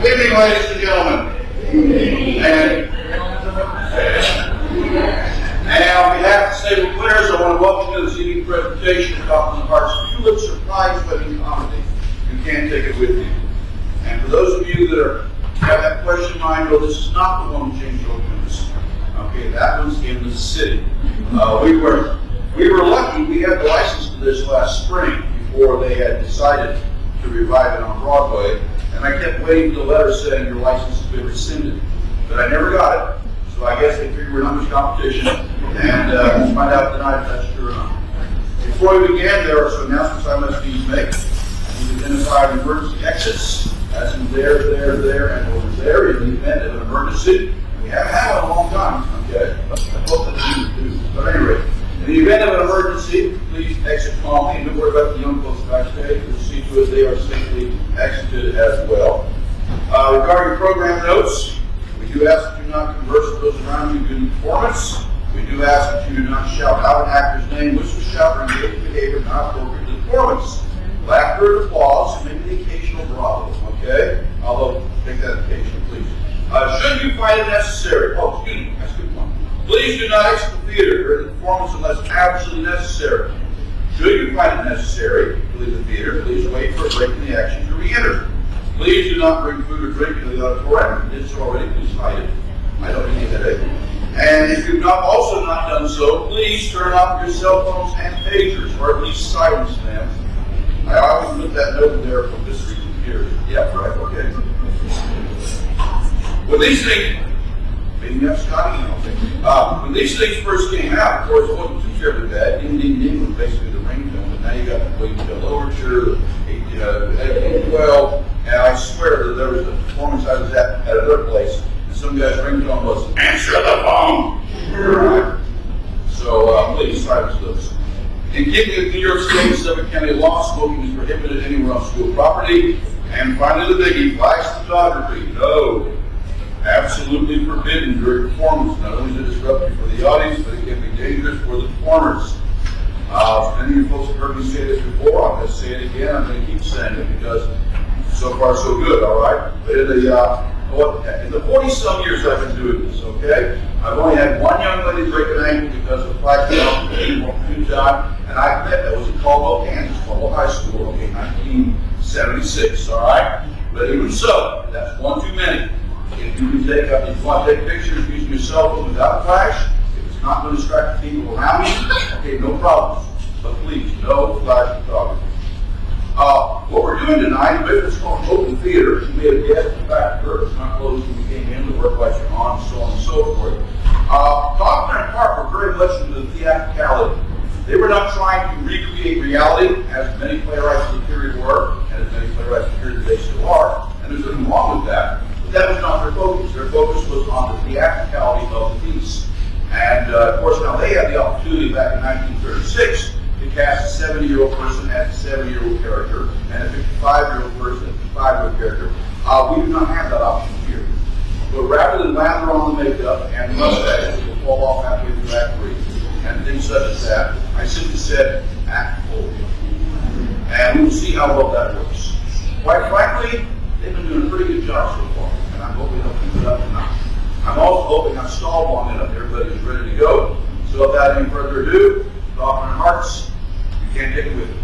Good evening, ladies and gentlemen. And on behalf of the Sayville Players, I want to welcome you to this evening presentation about the Hearts Tulip Surprise Wedding Comedy. You can't take it with you. And for those of you that have that question in mind, well, this is not the one to change opens. Okay, that one's in the city. We were lucky. We had the license to this last spring before they had decided to revive it on Broadway. And I kept waiting for the letter saying your license has been rescinded. But I never got it. So I guess they figured we're not much competition. And we'll find out tonight if that's true or not. Before we begin, there are some announcements I must needs make. I need to identify emergency exits. That's in there, and over there in the event of an emergency. We haven't had one in a long time, okay? I hope that you do. But anyway, in the event of an emergency, please exit calmly and don't worry about the young folks backstage. We'll see to it they are safely exited as well. Regarding program notes, we do ask that you not converse with those around you during the performance. We do ask that you do not shout out an actor's name, whistle, shout, or engage behavior not appropriate to the performance. Laughter and applause, and maybe the occasional bravo, okay? Although, take that occasional, please. Should you find it necessary, excuse me, that's a good one. Please do not exit the theater during the performance unless absolutely necessary. Should you find it necessary to leave the theater, please wait for a break in the action to re-enter. Please do not bring food or drink into the auditorium. If you did so already, please hide it. I don't need a headache. And if you've also not done so, please turn off your cell phones and pagers, or at least silence them. I always put that note in there for this reason here. Yeah, right, okay. When these things, maybe you have Scotty, I don't think. When these things first came out, of course, it wasn't too terribly bad. Ding, ding, ding was basically the ringtone, but now you got the Wait Till Overture, 12, and I swear that there was a performance I was at another place, and some guy's ringtone was, answer the phone! So please silence those. In keeping with New York State and Suffolk County law, smoking is prohibited anywhere on school property. And finally, the biggie, flash photography. No. Absolutely forbidden during performance. Not only is it disruptive for the audience, but it can be dangerous for the performers. Many of you folks have heard me say this before. I'm going to say it again. I'm going to keep saying it because so far so good, all right? But in the 40-some years I've been doing this, okay? I've only had one young lady break an ankle because of flash photography time. And I admit that was in Caldwell, Kansas, Caldwell High School, okay, 1976, all right? But even so, that's one too many. If you want to take pictures using your cell phone without flash, if it's not going to distract the people around you, okay, no problems. But please, no flash photography. What we're doing tonight, it's called open theater. We have guests in the back door. It's not closed when we came in. The work lights are on, so on and so forth. Faulkner and Park were very much into the theatricality. They were not trying to recreate reality, as many playwrights of the period were, and as many playwrights of the period today still are. And there's nothing wrong with that. But that was not their focus. Their focus was on the theatricality of the piece. And of course, now they had the opportunity back in 1936 to cast a 70-year-old person as a 70-year-old character, and a 55-year-old person as a 55-year-old character. We do not have that option here. But rather than lather on the makeup and the mustache, it will fall off halfway through Act 3, and things such as that, I simply said, act full. And we'll see how well that works. Quite frankly, they've been doing a pretty good job so far, and I'm hoping they'll keep it up tonight. I'm also hoping I've stalled long enough, everybody's ready to go. So without any further ado, Faulkner and Hearts, you can't take it with me.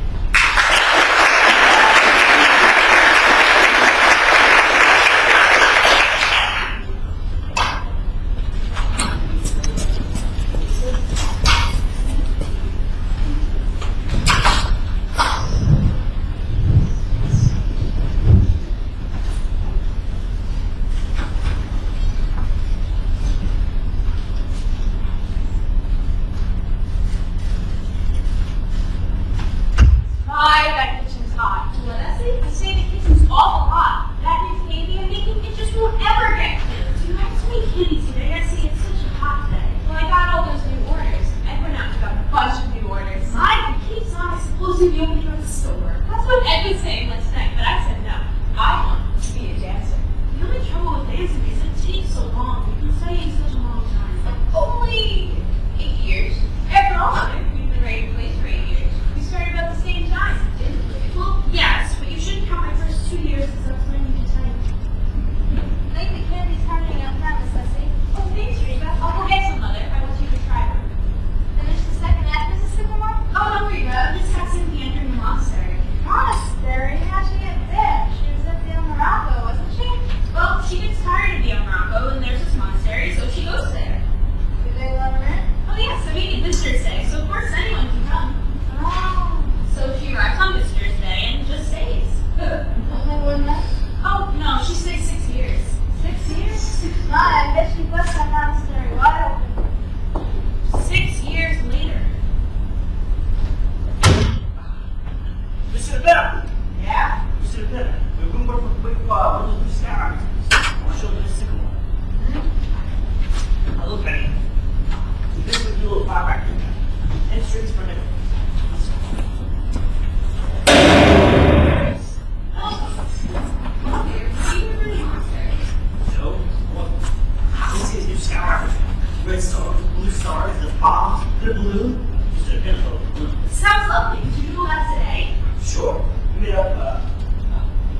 sounds lovely. Did you do that today? Sure. We made up,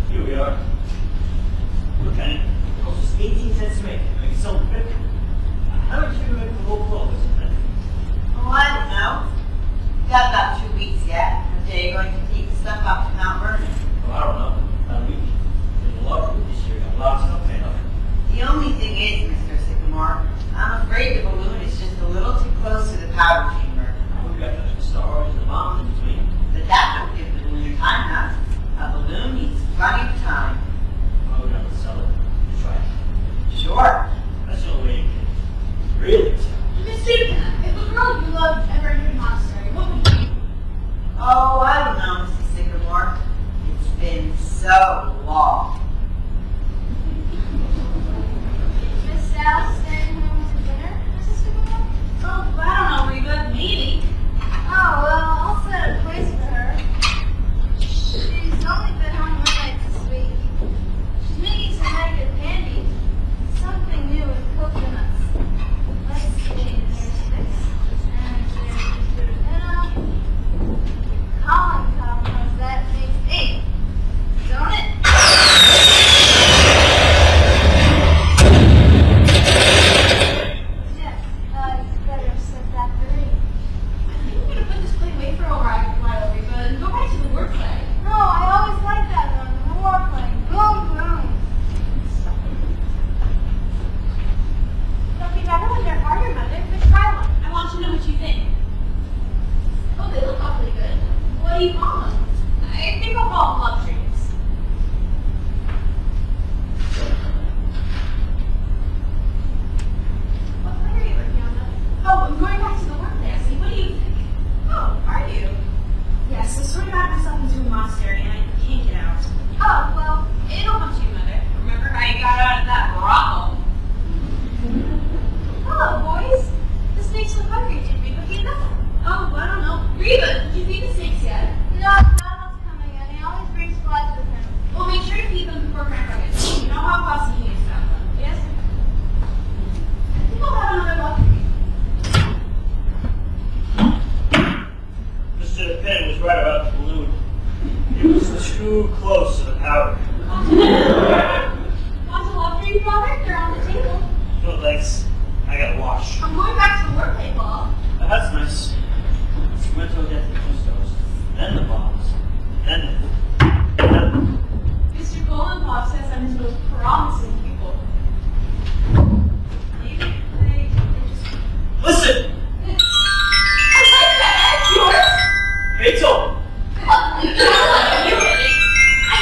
here we are. Lieutenant, it costs us 18 cents to make it. I can sell them 50. How much you make the whole clothes, Lieutenant? Oh, I don't know. Got about 2 weeks yet. What day are you going to take the stuff up to Mount Vernon? Well, I don't know. About a week. There's a lot of food this year. Got a lot of stuff made up. The only thing is, Mr. Sycamore, I'm afraid the balloon is just a little too close to the powder chamber. We've got the stars and the bombs in between. But that won't give the balloon time enough. A balloon needs plenty of time. Well, we're going to sell it. Try it. Sure. That's the only way you can really tell. Miss Susan, if a girl you loved ever entered a monastery, what would you do? Oh, I don't know, Mrs. Sycamore. It's been so long. Miss Dallas staying home for dinner, Mrs. Sycamore? Oh, I don't know, Reba. Maybe. Oh, well, I'll set a place for her. She's only been home one night this week. She's making some very good candy. Something new with coconuts. Let's see, there's this, and there's banana. Colin knows that makes 8. Don't it? Yes, you better set that 3. I think I'm gonna put this play away for a while, Reba, and go back to the wordplay. No, I always like that one, the wordplay. Boom, boom. They'll be better when they're harder, Mother, but try one. I want to know what you think. Oh, they look awfully good. What do you call them? I think I'll call them luxuries. What play are you working on, though? Oh, I'm going back to the work there. See, what do you think? Oh, are you? Yes, I sort of got myself into a monastery and I can't get out. Oh, well, it'll come to you, Mother. Remember how you got out of that brothel? Hello, boys. The snakes look hungry. Did Reba feed them? Oh, I don't know. Reba, did you feed the snakes yet? No, Grandma's coming in. He always brings flies with him. Well, make sure to feed them before Grandpa gets home. You know how fussy he is about them. Yes? I think I'll have another luxury. Mr. Lieutenant was right about the balloon. It was too close to the powder. Want a luxury, brother? They're on the table. No thanks. I gotta wash. I'm going back to the workday, Paul. That's nice. We went to get the toasters, then the bombs, then Mr. Goldenbach says I'm his most promising pupil. Maybe they just... Listen! I like that. Yours? Beethoven! What? I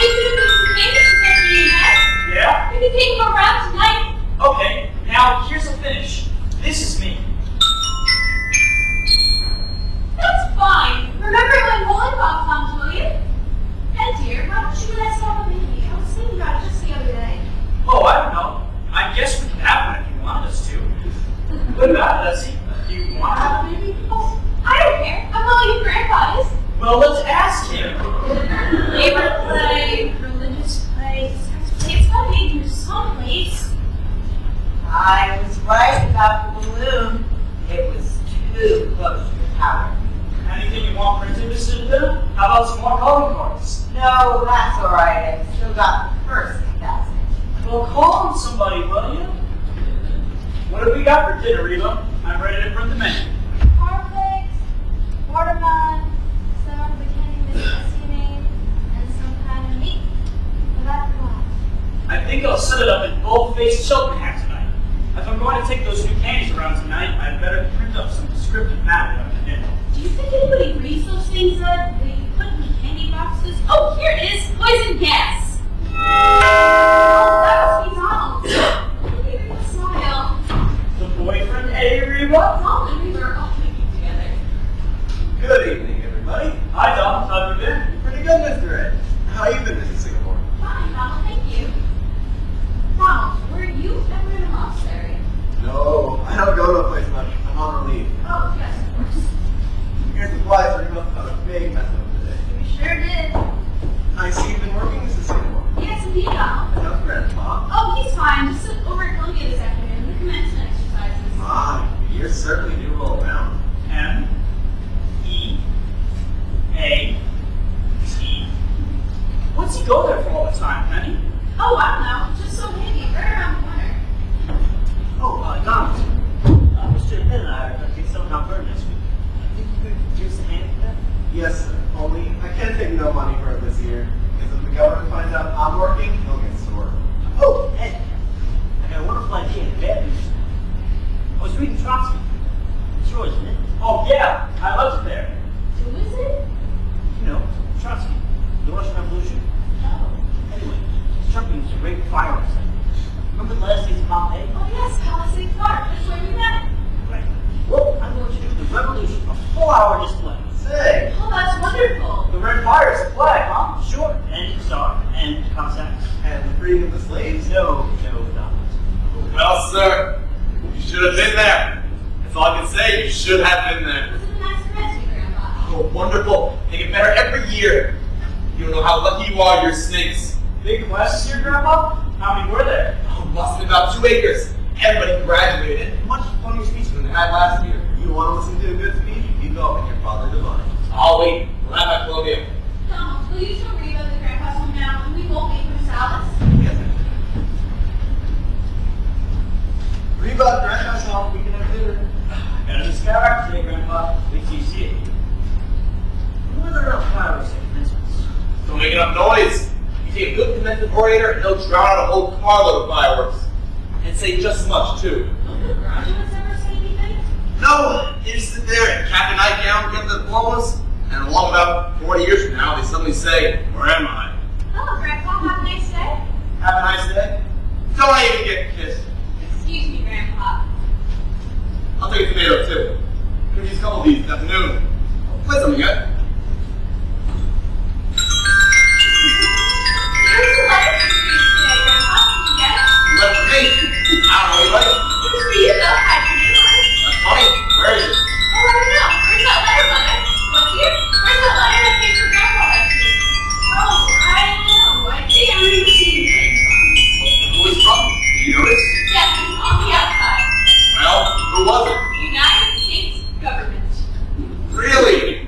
need you to put some candy to get me in bed. Yeah? We can take them around tonight. Okay, now here's the finish. This is me. That's fine. Remember when Goldenbach comes, will you? And dear, why don't you let us have a baby? I was thinking about it just the other day. Oh, I don't know. I guess we could have one if you wanted us to. What about it, Leslie? Do you want to have a baby? Oh, I don't care. I'm willing if Grandpa is. Well, let's ask him. Favorite play, religious play, sex play. It's gotta be in some place. I was right about the balloon. It was too close to the powder. Anything you want printed, Mr. Lieutenant? How about some more calling cards? No, that's all right. I've still got the first passage. Well, call on somebody, will you? What have we got for dinner, Reba? I'm ready to print the menu. Cornflakes, watermelon, some of the candy Miss made, and some kind of meat. For that class. I think I'll set it up in bold-faced children hat tonight. If I'm going to take those new candies around tonight, I'd better print up some descriptive matter on the dinner. Do you think anybody reads those things that they put in the candy boxes? Oh, here it is! Poison gas! Oh, that must be Donald. Look at him smile. The boyfriend, Eddie Reba? Donald and we were all drinking together. Good evening, everybody. Hi, Dom. How have you been? Pretty good, Mr. Ed. How you been, Mrs. Singapore? Fine, Donald, thank you. Donald, were you ever in a monastery? No, I don't go to a place much. I'm on leave. Oh, yes, of course. Your supplies are must have a big mess up today. We sure did. I see you've been working, Mrs. Singapore. Yes, indeed, Donald. How's Grandpa? Oh, he's fine. Just over at Columbia this afternoon. The commencement exercises. Ah, you're certainly do roll around. M. E. Yes, sir. Only I can't take no money for it this year. Because if the government finds out I'm working, he'll get sore. Oh, Ed, I got a wonderful idea and bad news. I was reading Trotsky. It's yours, isn't it? Oh, yeah. I loved it there. Who is it? You know, Trotsky. The Russian Revolution. Oh. Anyway, he's jumping into a great fireworks. Remember the last days of Pompeii? Oh yes, Palisade Park. That's where we met. Right. Well, I'm going to do the revolution, a 4-hour display. Say, Oh, that's wonderful. the red fire's a flag, huh? Sure. And Tsar, and Cossacks. And the freeing of the slaves? No, not. Well, sir, you should have been there. That's all I can say. You should have been there. Was it a nice event, Grandpa? Oh, wonderful. They get better every year. You don't know how lucky you are, your snakes. Big classes here, Grandpa? How many were there? Oh, must have been about 2 acres. Everybody graduated. Much funnier speech than they had last year. You want to listen to a good speech? You go up and your father divine. I'll wait. We'll have that Columbia. Donald, will you tell Reba that Grandpa's home now and we won't wait for Alice? Yes, sir. Reba, Grandpa's home. We can have dinner. Got a new skyrocket today, Grandpa. Wait till you see it. What are our fireworks at commencements? Don't make enough noise. You take a good convention orator and he'll drown out a whole carload of fireworks. And say just as much, too. Don't the graduates ever say anything? No, they just sit there in cap and nightgown, get the diplomas, and along about 40 years from now, they suddenly say, "Where am I?" Hello, Grandpa. Have a nice day. Have a nice day. Don't I even get kissed? Excuse me, Grandpa. I'll take a tomato, too. Give me a couple of these this afternoon. Play something yet? There's a letter for you today, Grandpa. Did you get it? You like it for me? I don't know, you like it? It was for you, though. How'd you do it? That's funny. Where is it? Oh, I don't know. Where's that letter, Mother? What's here? Where's that letter that came from Grandpa last week? Oh, I don't know. I think I remember seeing it. Who is from? Did you notice? Yes, it's on the outside. Well, who was it? United States government. Really?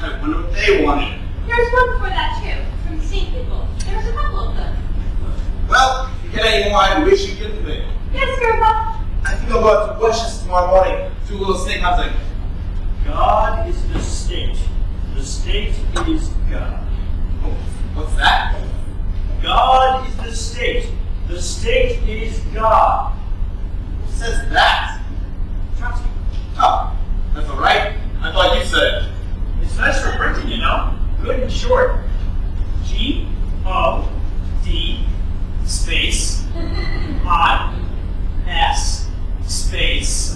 I wonder what they wanted. There was one before that, too. From Sayville. There was a couple of them. Well, if you get any more, I wish you'd give them to me. Yes, Grandpa. I think I'll go out to Westchester tomorrow morning to a little steakhouse thing. God is the state. The state is God. Oh, what's that? God is the state. The state is God. Who says that? Trotsky. Oh, that's all right. I thought you said it. It's nice for printing, you know. Good and short. G-O-D space I-S space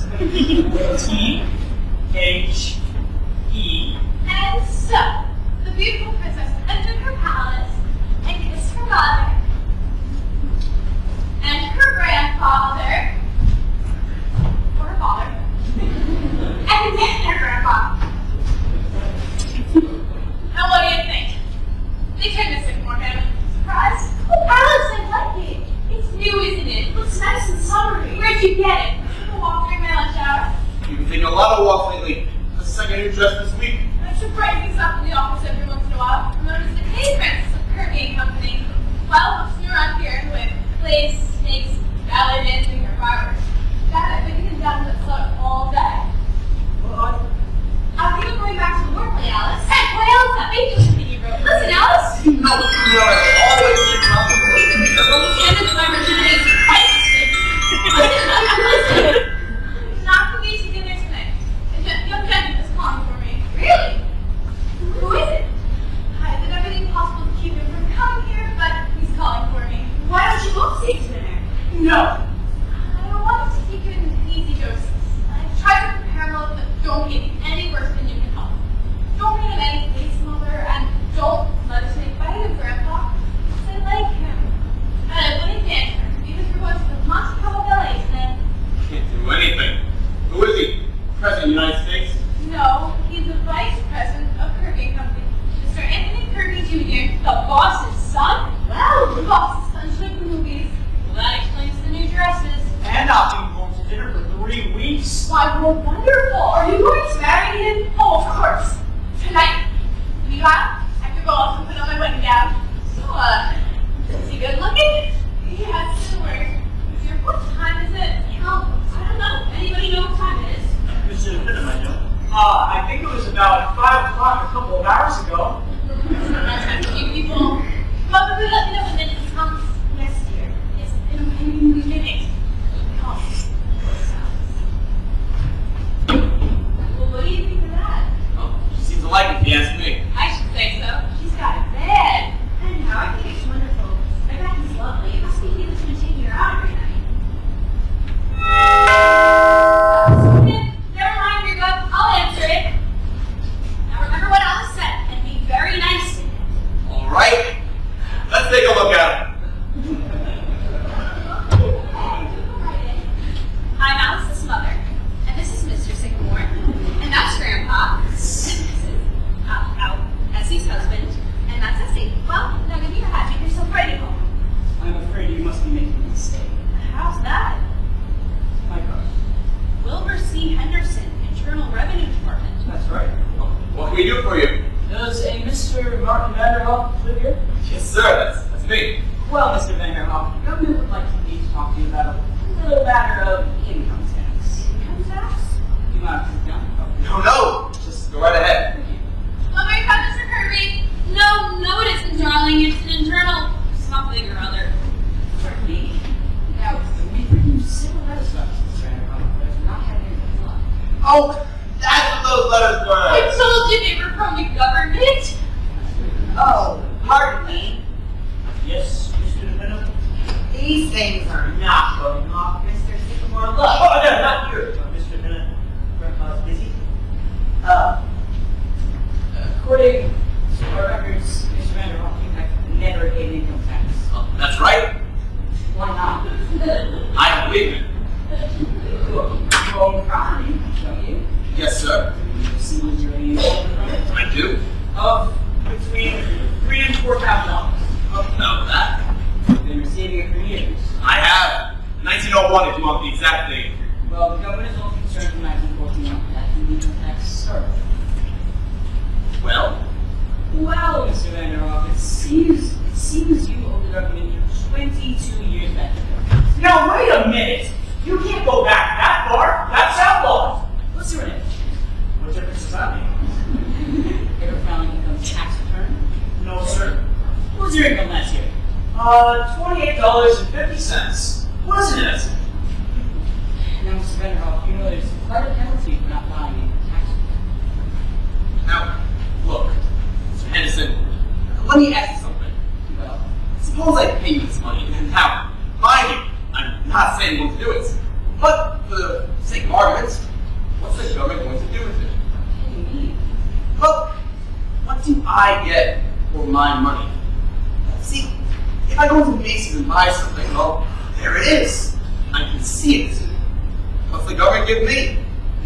T-H-E. And so, the beautiful princess entered her palace and kissed her mother and her grandfather, or her father, and then her grandpa. And what do you think? They turned this in more him. Surprised? Oh, Alice, I like it. It's new, isn't it? It looks nice and summery. Where'd you get it? I walked during my lunch hour. You've been taking a lot of walks lately. That's the second new dress this week. I should brighten things up in the office every once in a while. I noticed the Hey Princess of Kirby and Company. Well, what's new around here with plays, snakes, ballet dancing, or fireworks? God, I've been getting down to that slug all day. Well, I think I'm going back to the wordplay, Alice. Hey, what else? That baby thing you wrote. Listen, Alice. You know, always keep up with And it's my virginity is priceless. Listen. Not for me to dinner tonight. A young gentleman is calling for me. Really? Who is it? I did everything possible to keep him from coming here, but he's calling for me. Why don't you both stay to dinner? no. I wanted to keep you in easy doses. I tried to prepare well, but don't get any worse than you can help. Don't make him any face, Mother, and don't let us make fun of him, Grandpa. Because I like him. And I wouldn't answer because we're going to the Monte Carlo Ballet today. Can't do anything. Who is he? President of the United States? No, he's the Vice President of Kirby and Company. Mr. Anthony Kirby Jr., the boss's son? Well, the boss's son should like the movies. Well, that explains the new dresses. And not being home to dinner for 3 weeks. Why, well, wonderful. Are you going to marry him? Oh, of course. Tonight. Meanwhile, after ball, I'll put on my wedding gown. So, is he good looking? Yes, similar. Dear, what time is it? Oh, I don't know. Anybody know what time it is? Mr. Finham, I know. I think it was about 5 o'clock or couple of hours ago. Sometimes you people. But let me know when it comes next year. It's in we did it. Oh, well, what do you think of that? Oh, she seems to like it, if you ask me. I should say so. She's got it bad. Anyhow, I think it's wonderful. I bet he's lovely. It must be he that's been taking her out every night. Never mind, you're good. I'll answer it. Now remember what Alice said and be very nice to him. All right. Let's take a look at it. I'm Alice's mother, and this is Mr. Sycamore, and that's Grandpa, and this is Essie's husband, and that's Essie. Well, now give me your hat, make yourself ready home. I'm afraid you must be making a mistake. How's that? My gosh. Wilbur C. Henderson, Internal Revenue Department. That's right. What can we do for you? Does a Mr. Martin Vanderhoff live here? Yes, sir. That's me. Well, Mr. Vanderhoff, the government would like me to talk to you about a little matter of income tax. Income tax? Do you mind if I sit down? No. Just go right ahead. Oh my God, Mr. Kirby! No, it isn't, darling. It's an internal something or other. For me? Now, we've written several letters about Mr. Vanderhoff, but I've not had any reply. Oh, that's what those letters I were. told you they were from the government. Oh, pardon me. Yes, Mr. DeVino? These things are not going off, Mr. Sycamore. Look. Oh, no, not here. Mr. DeVino, Grandpa's busy. According to our records, Mr. Vanderhoff, you have never paid income tax. Oh, that's right. Why not? I don't believe it. You own property, don't you? Yes, sir. You see what you're earning from it? I do. Of between $3,000 and $4,000. Oh, no, that. You've been receiving it for years. I have. 1901, if you want the exact date. Well, the government is also concerned from 1914 that the income tax started. Well, Well, Mr. Vanderhoff, it seems you owe the government 22 years back. Now, wait a minute! You can't go back that far! That's outlawed! What's your name? What difference does that make? Ever filed an income tax return? No, sir. What was your income last year? $28.50. Wasn't it? Now, Mr. Vanderhoff, you know there's quite a penalty for not filing an income tax return. now, look, Mr. Henderson, let me ask you something. Well, Suppose I pay you this money, and now, mind you, I'm not saying I'm going to do it. But for the sake of argument, what's the government going to do with it? what do you mean? Well, what do I get for my money? See, if I go to Macy's and buy something, well, there it is. I can see it. What's the government give me?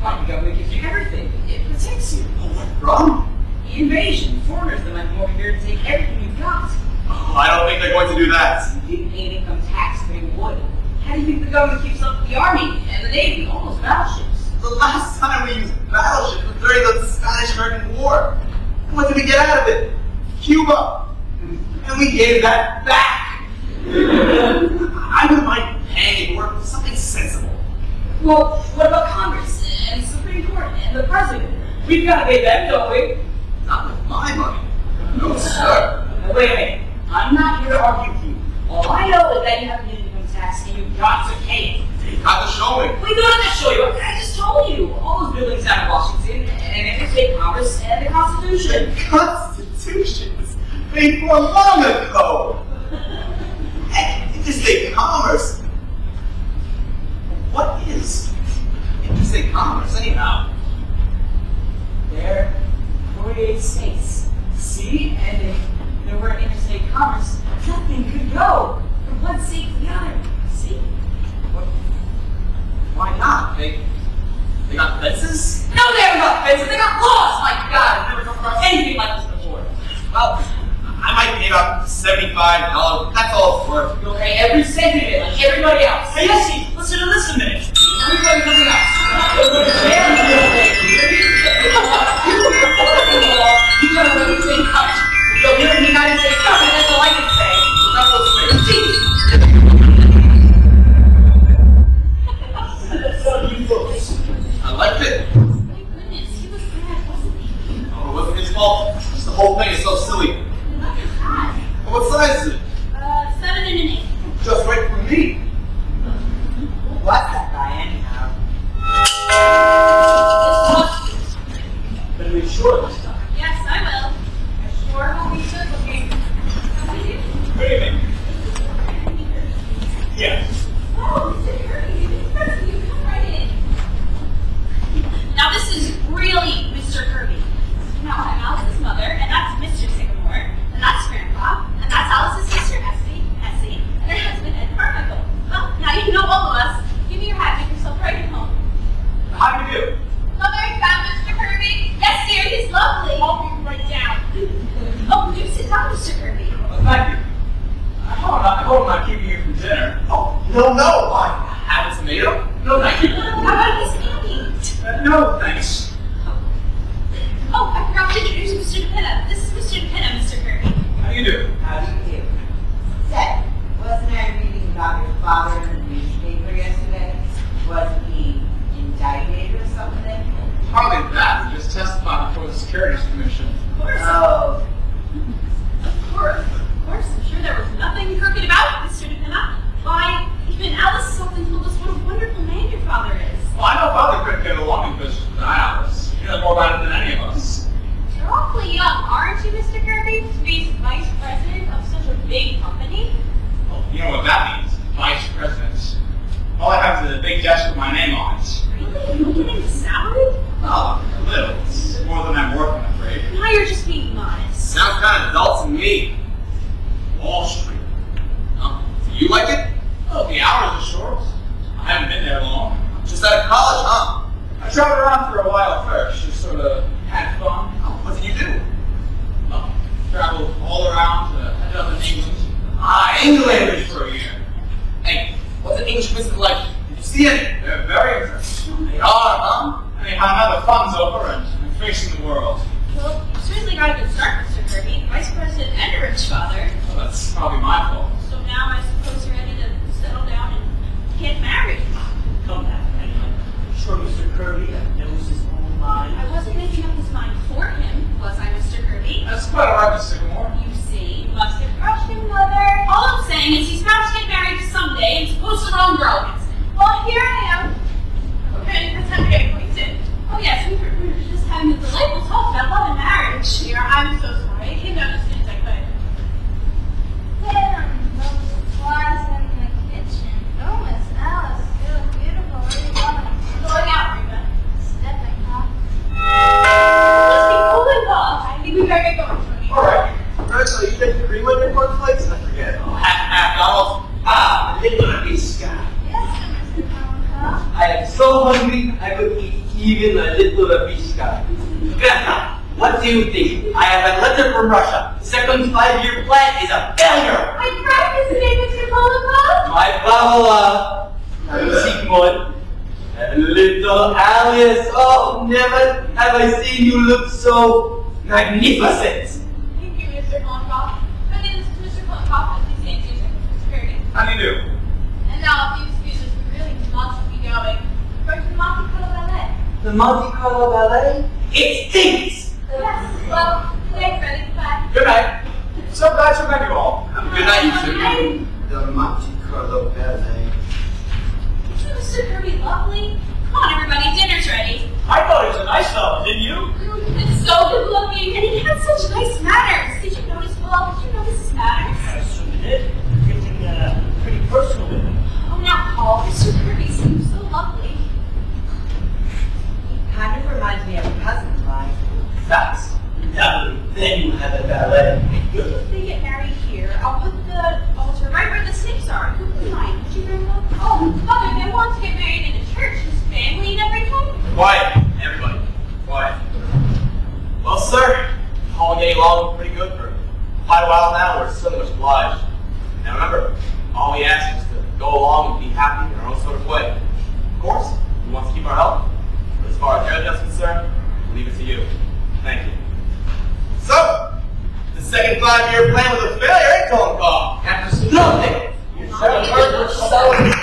Well, the government gives you everything. It protects you. Oh, what from? Invasion, foreigners that might come over here to take everything you've got. Oh, I don't think they're going to do that. If you pay an income tax, they would. How do you think the government keeps up the army and the navy, almost battleships? The last time we used battleships was during the Spanish-American War. And what did we get out of it? Cuba. And we gave that back. I wouldn't mind paying for something sensible. Well, what about Congress and the Supreme Court and the President? We've got to pay them, don't we? Not with my money. No, sir. Now, wait a minute. I'm not here to argue with you. All I know is that you have to pay income tax and you've got to pay it. You have to show me. We don't have to show you. I just told you. All those buildings out of Washington and interstate commerce and the Constitution. Constitution was made for long ago. Heck, interstate commerce. What is interstate commerce, anyhow? There are 48 states. See? And if there were interstate commerce, nothing could go from one state to the other. See? What? Why not? They got fences? No, they haven't got fences. They got laws. My God, I've never come across anything like this before. Well, I might pay about $75. That's all it's worth. You'll pay every cent of it, like everybody else. Hey, Essie, listen to this a minute. Let me tell you something else. You'll go to jail and you'll pay here. You gotta let me think cut. You'll hear in the United States government, that's all I can say. Not those things. I liked it. My goodness, he was bad, wasn't he? Oh, it wasn't his fault. Well, just the whole thing is so silly. Look at that. What size is it? 7 and an 8. Just right for me. What's that guy anyhow? Better be sure this time. Yes, I will. I sure hope he's good looking. How do you do? Good evening. Yes. Oh, Mr. Kirby, you come right in. Now this is really Mr. Kirby. Now I'm Alice's mother, and that's Mr. Sycamore, and that's Grandpa, and that's Alice's sister Essie, and her husband Ed Carmichael. Well, now you know all of us. Give me your hat, make yourself right at home. How do you do? Mother, you found Mr. Kirby? Yes, dear, he's lovely. I'll be right down. Oh, do sit down, Mr. Kirby. Thank you. I hope I'm not keeping you from dinner. Oh, no. I have a tomato? No, thank you. How about this candy? No, thanks. Oh, I forgot to introduce Mr. DePinna. This is Mr. DePinna, Mr. Kirby. How do you do? How do you do? Say, wasn't I reading about your father in the newspaper yesterday? Wasn't he indicted or something? Hardly that. We just testified before the Securities Commission. Of course. Oh. Of course. I'm sure there was nothing crooked about Mr. DePinna. Why, even Alice often told us what a wonderful man your father is. Well, I know Father couldn't get along in business with Alice. He knows more about it than any of us. You're awfully young, aren't you, Mr. Kirby, to be vice president of such a big company? Well, you know what that means. Vice President. All I have is a big desk with my name on it. Really? You don't get any salary? Oh, a little. It's more than I'm worth, I'm afraid. Now you're just being modest. Sounds kind of adult to me. Wall Street. Oh, do you like it? Oh, the hours are short. I haven't been there long. Just out of college, huh? I traveled around for a while first, just sort of had fun. Oh, what did you do? Oh, traveled all around, ended up in England. England for a year. Hey, what's an English visit like? Did you see it? They're very interesting. They are, huh? And they have the fun's over and facing the world. Well, you certainly got a good start, Mr. Kirby. Vice President and a rich father. Well, that's probably my fault. So now I suppose you're ready to settle down and get married. Come back, anyone. Sure, Mr. Kirby knows his own mind. I wasn't making up his mind for him, was I, Mr. Kirby? That's quite all right, Miss Sycamore. You see, you must have crushed him, Mother. All I'm saying is he's bound to get married someday and suppose the wrong girl gets him. Well, here I am. Okay, that's how we get acquainted. Oh yes, we were just having a delightful talk about love and marriage. Here, I'm so sorry. I came down as soon as I could. Those supplies in the kitchen. Oh, Miss Alice, you look beautiful. Where are you going? Going out, Reba. Stepping, huh? Let's be cool and calm. I think we better get going, Tony. All right. Rachel, you take the green one in your cornflakes? I forget. Oh, half, Donald. Ah, little biscuit. Yes, Mr. Malcolm. I am so hungry I could eat even a little rabishka. Grandpa, what do you think? I have a letter from Russia. The second 5-year plan is a failure. I practiced today, Mr. Polakov. My Pamela, I'm Sigmund, and little Alice. Oh, never have I seen you look so magnificent. Thank you, Mr. Polakov. My name is Mr. Polakov, and please name Susan. Mr. Kirby. How do you do? And now, if you excuse us, we really must be going. We're going to the Monte Carlo Ballet. The Monte Carlo Ballet? It stinks! Yes, well, thanks, Freddie. Goodbye. Good night. So glad you met you all. Good night, you two. The Monte Carlo Ballet. Isn't Mr. Kirby lovely? Come on, everybody, dinner's ready. I thought he was a nice fellow, didn't you? It's so good looking, and he had such nice manners. Did you notice, Paul? Did you notice his manners? I certainly did. You're getting pretty personal with him. Oh, now, Paul, Mr. Kirby seems so lovely. He kind of reminds me of a cousin of mine. Facts. Lovely. Then you have a ballet. If they get married here, I'll put the altar right where the snakes are. Who would mind? Would you bring them? Oh, Mother, they want to get married in a church. His family and everything. Quiet, everybody. Quiet. Well, sir, all getting along pretty good for quite a while now. We're so much obliged. Now remember, all we ask is to go along and be happy in our own sort of way. Of course, we want to keep our health, but as far as your health is concerned, we'll leave it to you. Thank you. So, the second 5-year plan was a failure, ain't Colin Cobb? Absolutely. You haven't heard much about it.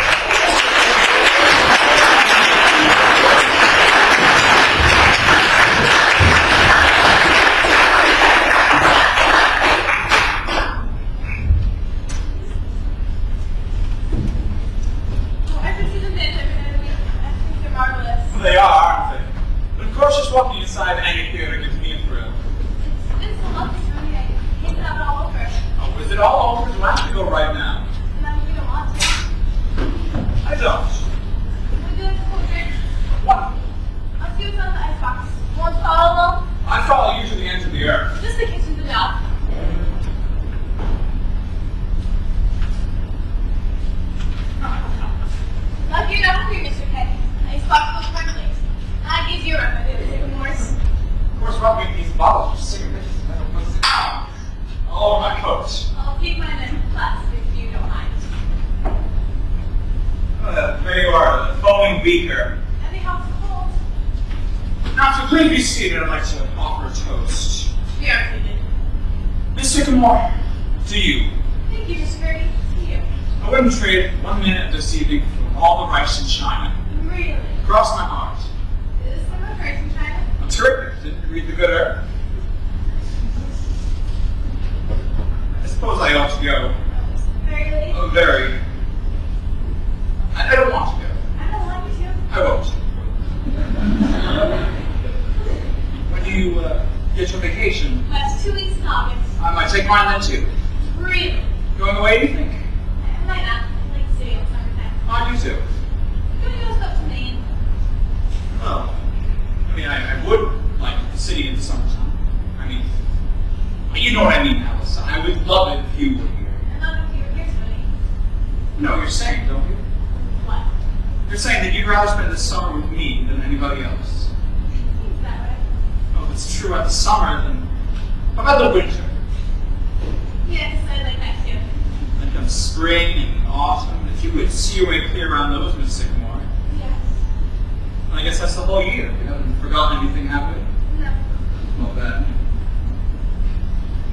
weaker. I think I'm cold. Now, to please be seated, I'd like to offer a toast. Yeah, I did. Miss Sycamore, to you. Thank you, Mr. Kirby. To you. I wouldn't trade 1 minute this evening for all the rice in China. Really? Cross my heart. Is there much rice in China? I'm terrific. Didn't you read the good earth? I suppose I ought to go. Very late. Oh, very. I don't want to go. I don't want you to. I won't. When do you get your vacation? Last 2 weeks in August. I might take mine then too. Really? Going away, do you think? I might not. I like city in summertime. I do too. I'm gonna go up to Maine. Oh. I mean, I would like the city in the summertime. I mean, you know what I mean, Alice. I would love it if you were here. I'm not if you were here, Tony. No, you're saying, don't you? What? You're saying that you'd rather spend the summer with me than anybody else. Is that right? Oh, if it's true about the summer, then how about the winter? Yes, I like that too. Then comes spring and autumn. If you would see your way clear around those, Miss Sycamore. Yes. I guess that's the whole year. You haven't forgotten anything, have we? No. Well, then.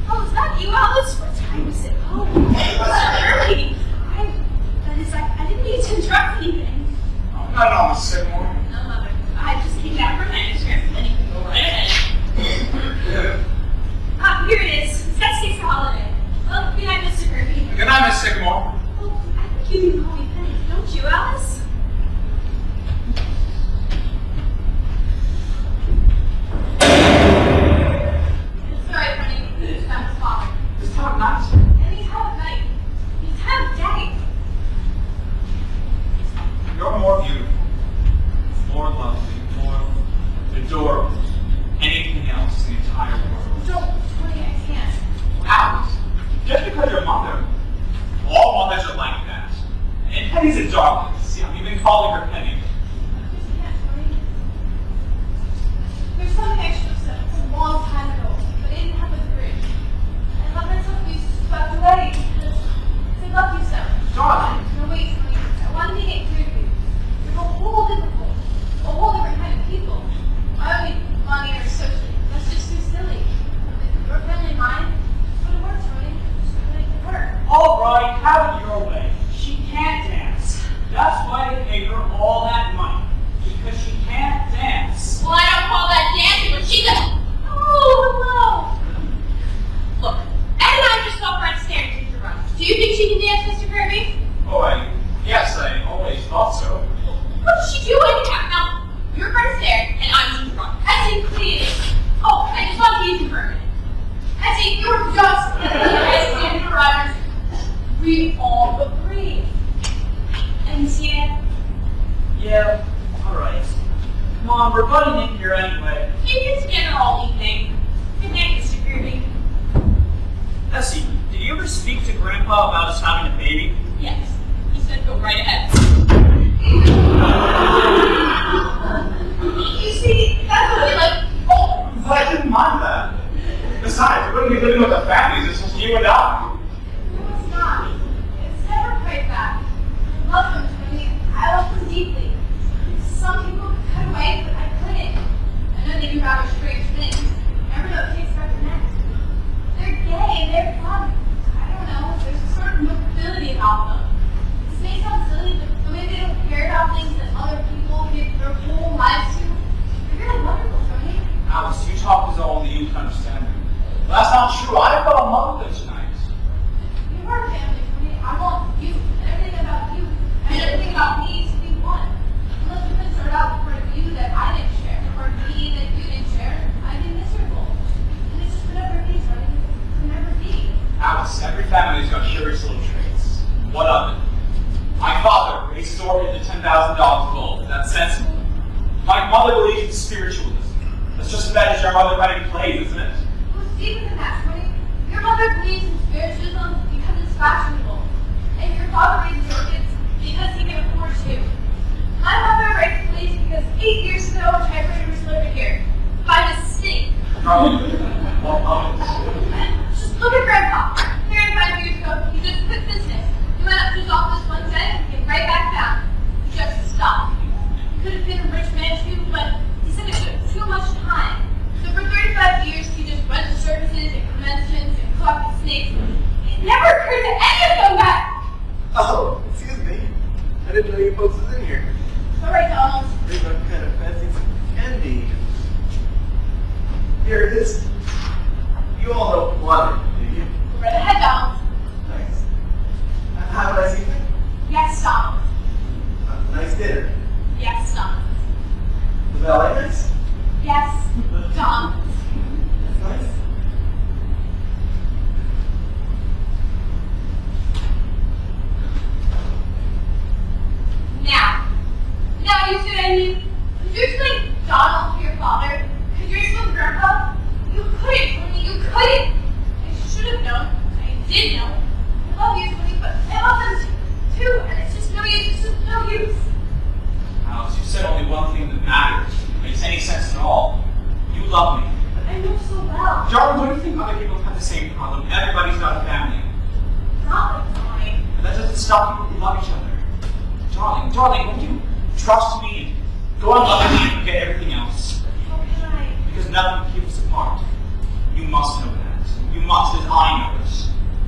Oh, is that you, Alice? What time is it? Oh, it's early. I didn't mean to interrupt anything. Oh, not at all, Miss Sycamore. No, Mother. I just came back from manuscript, and you can go right ahead. Ah, here it is. It's that sixth holiday. Well, good night, Mr. Kirby. Good night, Miss Sycamore. Oh, I think you can call me Penny, don't you, Alice? Sorry, Penny. This time was father. This time of night. Any time of night. Any time of day. You're more beautiful, more lovely, more adorable than anything else in the entire world. Don't, Tony, I can't. Alice, just because you're a mother, all mothers are like that. And Penny's a darling. See, I've even calling her Penny. I just can't, Tony. There's something I should have said a long time ago, but I didn't have the courage. I let myself be swept away because I love you so. Darling. No, wait, Tony. I wanted to get clear to you. There's a whole different world, a whole different kind of people. I only belong here socially. That's just too silly. If you're friendly mind, put it work, Tony. Just make it work. All right, have it your way. She can't dance. That's why they paid her all that money. Because she can't dance. Well, I don't call that dancing when she's a... Oh, hello. Look, Ed and I just saw Brent staring at teacher run. Do you think she can dance, Mr. Kirby? Oh, yes, I always thought so. What did she do anyhow? Now, you're Brent staring, and I'm teacher run. As in, clearly. Oh, I just want to use you for a minute. As in, you're just as in Rogers. We all agree. And yeah, Yeah, all right. Come on, we're butting in here anyway. you can stand her all evening. Good night, Mr. Kirby. Essie, did you ever speak to Grandpa about us having a baby? Yes. He said go right ahead. You see, that's what we like. Oh, But I didn't mind that. Besides, we wouldn't be living with the families, it's just you and I. no, it's not. It's never quite that. I love him, Tony. I love him deeply. Some people could cut away, but I couldn't. I know they do rather strange things. Never know it takes back the next. They're gay and they're fun. I don't know. There's a sort of nobility about them. This may sound silly, but the way they don't care about things that other people give their whole lives to, they're really wonderful, Tony. Alice, you talk as though only you can understand me. But that's not true. I fell in love with her tonight. You are family, Tony. I want you and everything about you and everything about me to be one. Unless we can sort out the part of you that I didn't share, or me that you didn't share, I'd be miserable. And it's just whatever it is, Tony. It can never be. Alice, every family's got curious little traits. What of it? My father raised his organ to $10,000 gold. Is that sensible? My mother believes in spiritualism. That's just as bad as your mother writing plays, isn't it? Who's deeper than that, Tony? Your mother believes in spiritualism because it's fashionable. And your father raises orchids because he can afford to. My mother raised police because 8 years ago a typewriter was delivered here. By mistake. Probably. Well, Just look at Grandpa. 35 years ago, he just quit business. He went up to his office one day and came right back down. He just stopped. occurred to any of them that... Oh, excuse me. I didn't know you folks was in here. Sorry, Donald. They look kind of fancy some candy. Here it is. You all don't want it, do you? Go right ahead, Donald. Nice. Have a nice evening. Yes, Donald. A nice dinner. Yes, Donald. The ballet nice? Yes, Donald. That's nice. Now you see what I mean? Could you explain Donald to your father? Could you explain Grandpa? You couldn't, Tony, you couldn't! I should have known. I did know. I love you, Tony, but I love them too, and it's just no use, it's just no use. Alex, you said only one thing that matters. Makes any sense at all. You love me. But I know so well. Darling, don't you think other people have the same problem? Everybody's got a family. Not like mine. But that doesn't stop people who love each other. Darling, won't you trust me and go on loving me and forget everything else? How can I? Because nothing keeps us apart. You must know that. You must, as I know it.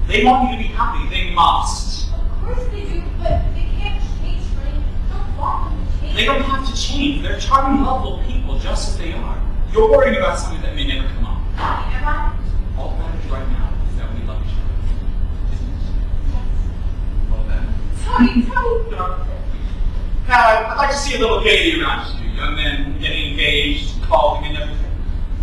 They want you to be happy. They must. Of course they do, but they can't change, Tony. I don't want them to change. They don't have to change. They're charming, lovable people, just as they are. You're worrying about something that may never come up. Am I? All that matters right now is that we love each other. Isn't it? Well then. Tony. Now, I'd like to see a little gaiety around you. Young men getting engaged, calling and everything.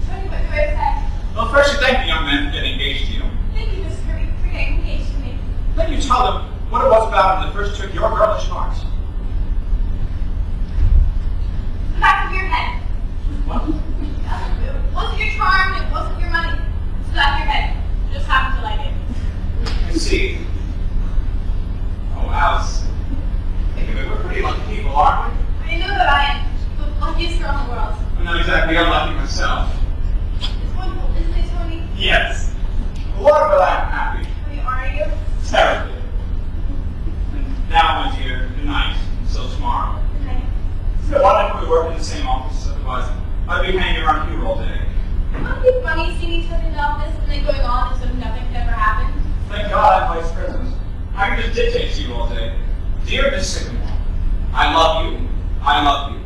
Tony, what do I say? Well, first you thank the young men for getting engaged to you. Thank you, Miss Kirby, for getting engaged to me. Then you tell them what it was about them that first took your girlish heart. The back of your head. What? It wasn't your charm, it wasn't your money. It's the back of your head. You just happened to like it. I see. Oh, Alice. We're pretty lucky people, aren't we? I know that I am the luckiest girl in the world. I'm not exactly unlucky myself. It's wonderful, isn't it, Tony? Yes. What about I'm happy? Tony, are you? Terribly. And now, my dear, good night. Until tomorrow. Good night. So why don't we work in the same office? Otherwise, I'd be hanging around here all day. Wouldn't it be funny seeing each other in the office and then going on as if nothing could ever happen? Thank God I'm vice president. I can just dictate to you all day. Dear Miss Sycamore, I love you. I love you.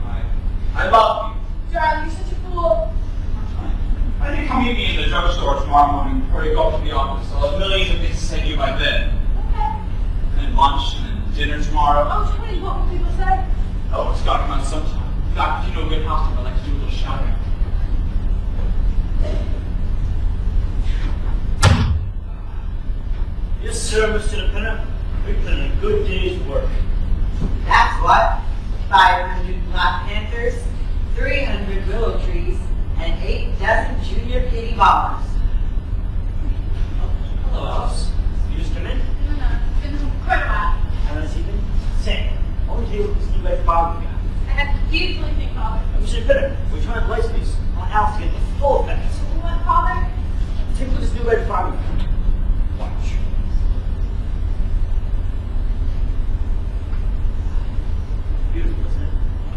I love you. Darling, you're such a fool. Why don't you come meet me in the drugstore tomorrow morning before you go up to the office? I'll have millions of things to say to you by then. Okay. And then lunch and then dinner tomorrow. Oh, Tony, what will people say? Oh, it's got to come out sometime. In fact, if you know a good housekeeper, I'd like to do a little shout out. Yes, sir, Mr. Lieutenant. We've done a good day's work. That's what? 500 Black Panthers, 300 willow trees, and 8 dozen junior kitty bombers. Hello, Alice. You just come in? No, it's been quite a while. Have a nice evening. Sam, what would you do with this new red farm we got? I have a beautifully thick father. Mr. Lieutenant, we're trying to place these on a house to get the full effect. What, father? Take a look at this new red farm we got. Watch. Beautiful, isn't it?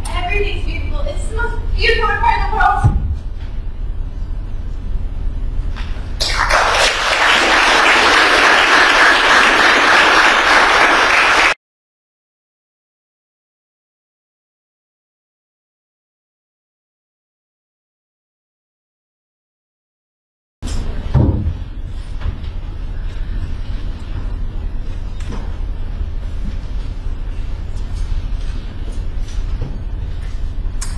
Everything's beautiful. It's the most beautiful part in the world.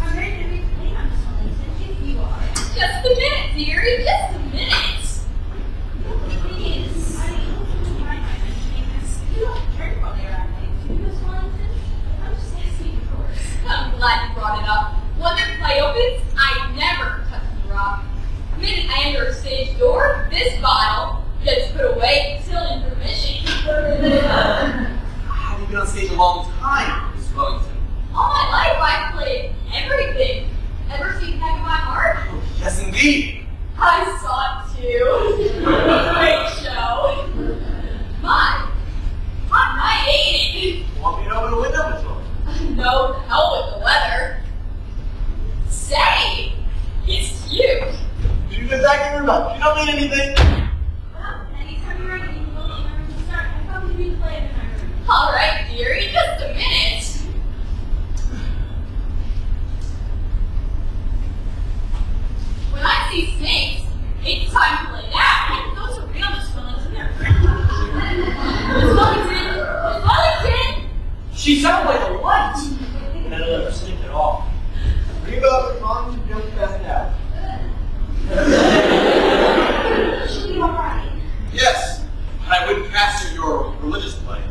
I'm ready to read the thing on this one. If you are. Just a minute, dearie. Just a minute. Please. I don't mind mentioning this. You don't drink while they're at night, do you, Miss Wellington? I'm just asking, of course. I'm glad you brought it up. When the play opens, I never touch the rock. The minute I enter a stage door, this bottle gets put away until intermission. Have you been on stage a long time, Miss Wellington? All my life I've played everything. Ever seen Heck of My Heart? Oh, yes, indeed. I saw it too. Great show. My, hot night, ain't it? Want me to open the window, Miss Wellington? No, to hell with the weather. Say, it's you. Did you get back in your mouth? You don't mean anything. Well, anytime you're ready, you will be ready to start. play in my room. All right, dearie, just a minute. When I see snakes, it's time to lay down. Those are real, Miss Wellington. Miss Wellington! Miss Wellington! She sounded like a light. I don't let her sleep at all. Reba, come on, don't pass it out. She'll be all right. Yes, but I wouldn't cast in your religious play.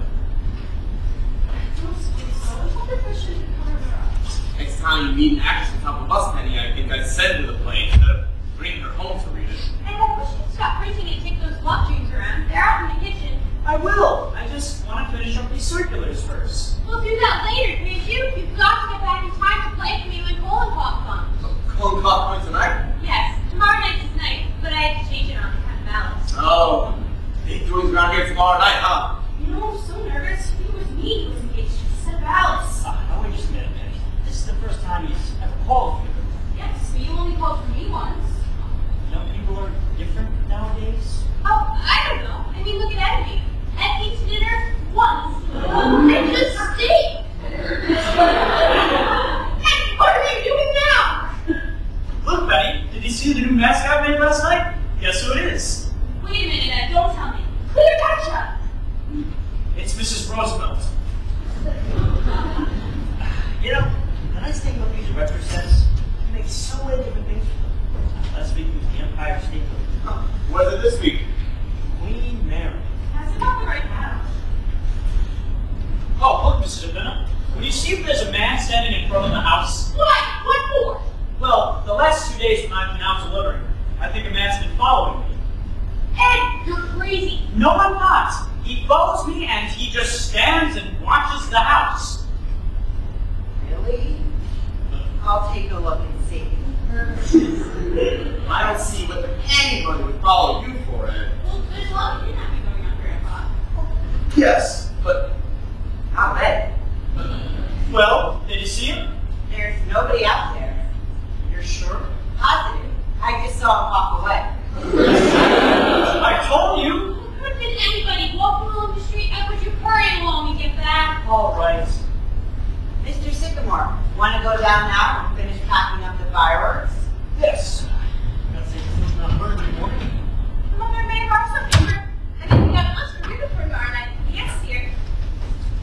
Don't speak so. I thought the fish should cover her up. Next time you meet an actress on top of us, Penny, I think I'd send her the play instead of bringing her home to read it. And I wish you'd stop printing and take those love dreams around. They're out in the kitchen. I will. I just want to finish up these circulars first. We'll do that later, can't you? You've got to get back in time to play for me when Colin Pop comes. Colin Cock coming tonight? Yes, tomorrow night is night, but I had to change it on account of Alice. Oh, big doings around here tomorrow night, huh? You know, I'm so nervous. It was me who was engaged instead of Alice. Oh, wait just a minute, Penny. This is the first time he's ever called you. Yes, but you only called for me once. You know, people are different nowadays. Oh, I don't know. I mean, look at Eddie. Ed came to dinner once. And just stayed. And what are you doing now? Look, Penny, did you see the new mask I made last night? Guess who it is? Wait a minute, Ed. Don't tell me. Clear gotcha. It's Mrs. Roosevelt. You know, the nice thing about these record sets, you make so many different things with them. Last week was the Empire State Building. What is it this week? Queen Mary. That's not the right house. Oh, look, Mrs. Abena. When you see if there's a man standing in front of the house, Why? What for? well, the last 2 days when I've been out delivering, I think a man's been following me. Ed, you're crazy. No, I'm not. He follows me and he just stands and watches the house. Really? I'll take a look and see. I don't see what anybody would follow you for, Ed. Well, there's a lot of kidnapping going on, Grandpa. Yes, but Not bad. Well, did you see him? There's nobody out there. You're sure? Positive. I just saw him walk away. I told you. Could have been anybody walking along the street. Ed, would you hurry along and get back? All right. Mr. Sycamore, want to go down now and finish packing up the fireworks? Yes. Gotta say, this is not burning anymore. Mother may have brought something. I think we got lunch for dinner for tomorrow night. Yes, dear.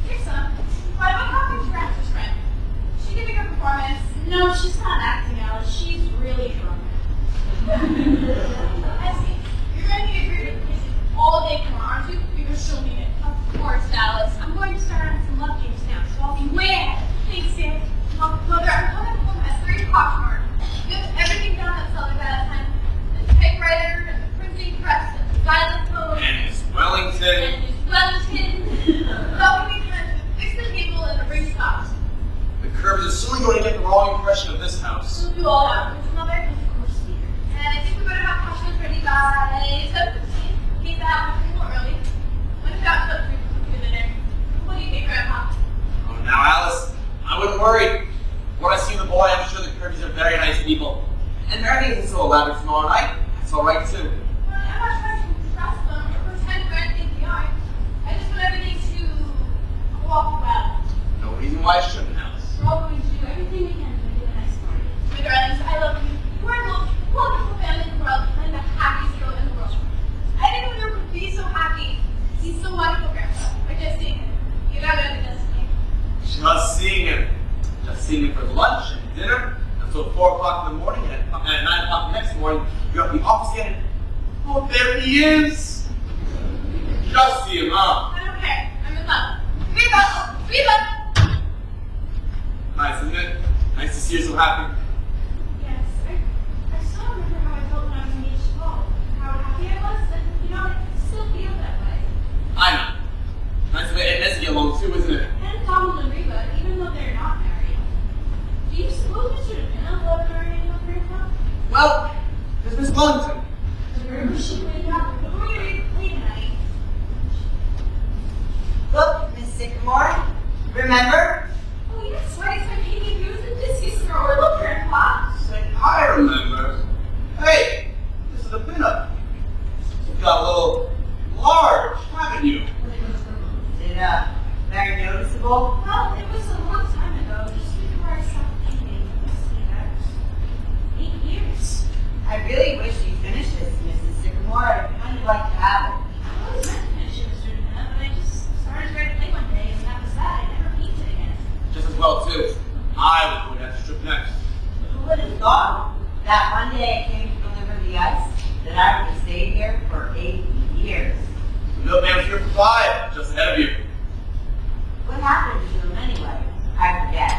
Here, son. Why don't I talk to your actress friend? She did a good performance. No, she's not acting out. She's really drunk. I see. You're going to be agreed with Chrissy all day tomorrow, aren't you? Because she'll need it. Of course, Alice. I'm going to start on some love games now, so I'll be way ahead. Thanks, Sam. Mother, I'm coming home at 3 o'clock tomorrow. You have everything down at Southern Valentine. The typewriter, and the printing press, and the xylophone. and Miss Wellington. And Miss Wellington. Helping me to fix the table and the ring stops. The Curbs are certainly going to get the wrong impression of this house. We'll do all that with Mother, of course, dear. And I think we're going to have costumes ready by 7:15. Keep that a little early. When it's out to the dinner. What do you think, Grandpa? Oh, now, Alice, I wouldn't worry. When I see the boy, I'm sure the Kirby's are very nice people. And everything isn't so elaborate tomorrow night. That's all right, too. Well, I'm not trying to trust them or pretend for anything beyond. I just want everything to walk well. No reason why I shouldn't, Alice. We're all going to do everything we can to make it a nice story. My darlings, I love you. You are the most wonderful family in the world and the happiest girl in the world. I didn't know you could be so happy. He's so wonderful, Grandpa. We're just seeing him. You gotta go to destiny. Just seeing him. Just seeing him for lunch and dinner until 4 o'clock in the morning, and at 9 o'clock the next morning, you're at the office again. And, oh, there he is. Just see him, huh? I don't care. I'm in love. Viva! Viva! Nice, isn't it? Nice to see you so happy. Yes, I still remember how I felt when I was engaged to Paul. How happy I was, and you know, I still feel that way. I know. Nice way Ed and get along too, isn't it? And Donald and Reba, even though they're not married. Do you suppose we should have been a love married with Grandpa? Well, there's Miss Wellington. Where was she playing out? Before you read play tonight. Look, Miss Sycamore, remember? Oh, yes, right. So I came in here with a discus thrower. Look, Grandpa. Say, I remember. Hey, this is a pinup. You've got a little large, haven't you? uncomfortable? Well, it was a long time ago, just before I stopped eating. That's 8 years. I really wish you finished this, Mrs. Sycamore. I'd kind of like to have it. I always meant to finish it, Mr. Dupin, but I just started to play one day, and that was that. I never peeked it again. Just as well, too. I was going to have to strip next. Who would have thought that one day I came to deliver the ice, that I would have stayed here for 8 years? The milkman was here for 5, just ahead of you. What happened to him anyway? I forget.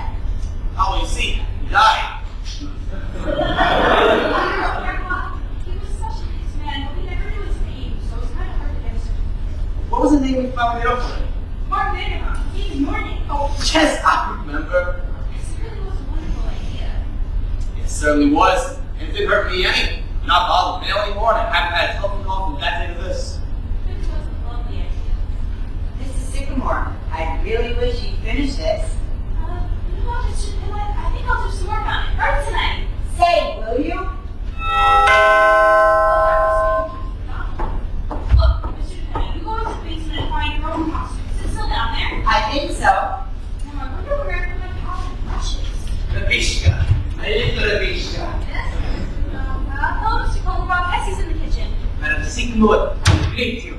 Oh, well, you see, he died. He was such a nice man, but we never knew his name, so it was kind of hard to get a certificate. What was the name we found made up for him? Mark Vanderham, he was your name. Oh, yes, I remember. This really was a wonderful idea. It certainly was, and it didn't hurt me any. Not bothered mail anymore, and I haven't had a telephone call from that day to this. This was a lovely idea. Mrs. Sycamore, I really wish you'd finish this. You know what, Mr. Dupin, I think I'll do some work on it. Right tonight. Say, will you? Look, Mr. Dupin, you go into the basement and find your own costume. Is it still down there? I think so. Now, I wonder where I put my palette and brushes. Rabishka. My little Rabishka. Yes? Hello, Mr. Goldenrod. Essie's in the kitchen. Madam Sycamore, I greet you.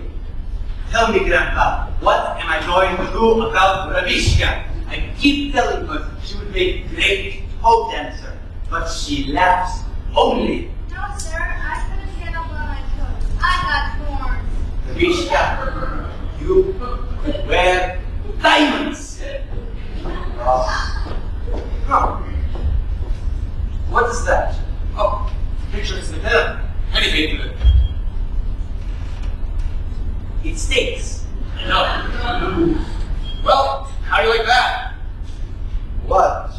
Tell me, Grandpa, what am I going to do about Rabishka? I keep telling her she would make a great toe dancer, but she laughs only. No, sir. I couldn't stand up when I could. I got thorns. Rabishka, you wear diamonds. Oh, What is that? oh, picture is in the pen. Penny painted it. It stinks. No. Well, how do you like that? What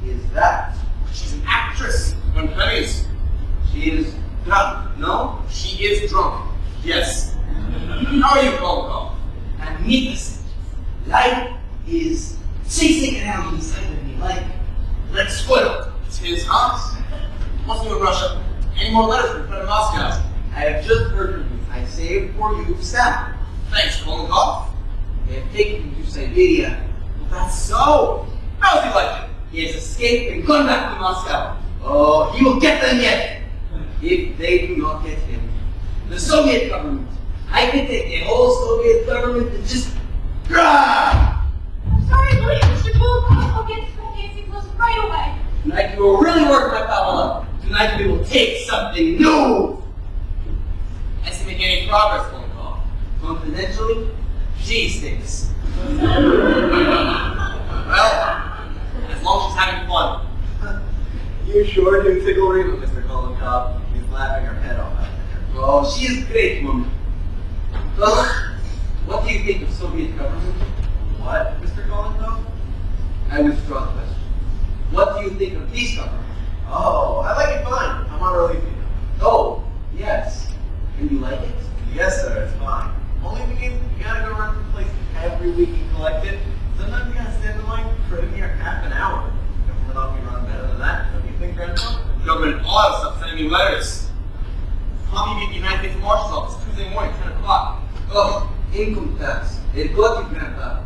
is that? She's an actress. When pennies. She is drunk, no? She is drunk. Yes. How are you, Colin? Magnificent. Life is chasing around inside of me like squirrel. It's his house. Must be in Russia. Any more letters from friend in Moscow? I have just heard from you. I saved for you Sam. Thanks, Kolnikov. They have taken him to Siberia. That's so. How does he like it? He has escaped and gone back to Moscow. Oh, he will get them yet. If they do not get him, the Soviet government, I could take the whole Soviet government and just... I'm sorry, please, Mr. Goldenrod. I'll get to the dancing clothes right away. Tonight you will really work my foul up. Tonight we will take something new. I see making any progress, Kolnikov. Confidentially, she stinks. Well, as long as she's having fun. You sure do tickle Reba, Mr. Kolnikov. He's laughing her head off out there. Oh, she is great, woman. Well, what do you think of Soviet government? What, Mr. Kolnikov? I withdraw the question. What do you think of peace government? Oh, I like it fine. I'm on relief. Oh, yes. And you like it? Yes, sir, it's fine. Only because you gotta go around the place every week and collect it. Sometimes you gotta stand in line for a mere half an hour. Government ought to be run better than that, don't you think, Grandpa? Government all out of stuff sending me letters. I'll meet the United States Marshal's office Tuesday morning, 10 o'clock. Oh, income tax. They got you, Grandpa.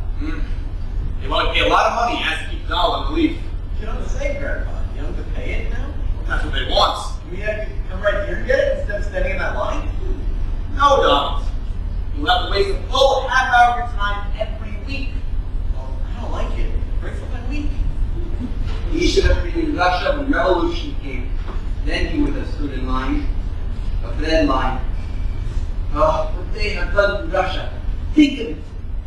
They want to pay a lot of money as to keep the dollar on the leaf. You don't have to say, Grandpa. You don't have to pay it now? That's what they want. We have to come right here and get it instead of standing in that line? No, Donald. You'll have to waste a full half hour of your time every week. Well, I don't like it. It breaks up my week. He should have been in Russia when revolution came. Then he would have stood in line. A bread line. Oh, what they have done to Russia. Think of it.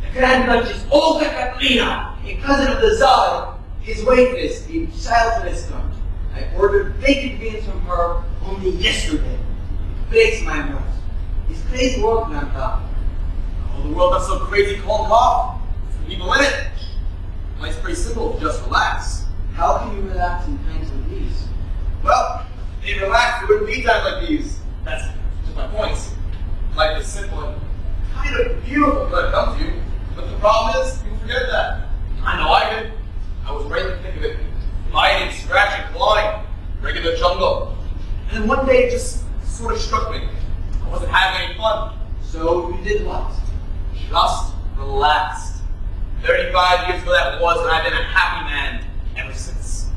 The Grand Duchess Olga Katrina, a cousin of the Tsar, his waitress in child's restaurant. I ordered bacon beans from her only yesterday. Breaks my heart. It's crazy world, Grandpa. Oh, the world not so crazy, Kolnikov. Some people in it. Life's pretty simple. Just relax. How can you relax in times like these? Well, if you relax, there wouldn't be times like these. That's just my point. Life is simple and kind of beautiful when it comes to you. But the problem is, you forget that. I know I did. I was right in the thick of it. Fighting, scratching, clawing, breaking the jungle. And then one day it just sort of struck me. I wasn't having any fun. So you did what? Just relaxed. 35 years ago that was, and I've been a happy man ever since.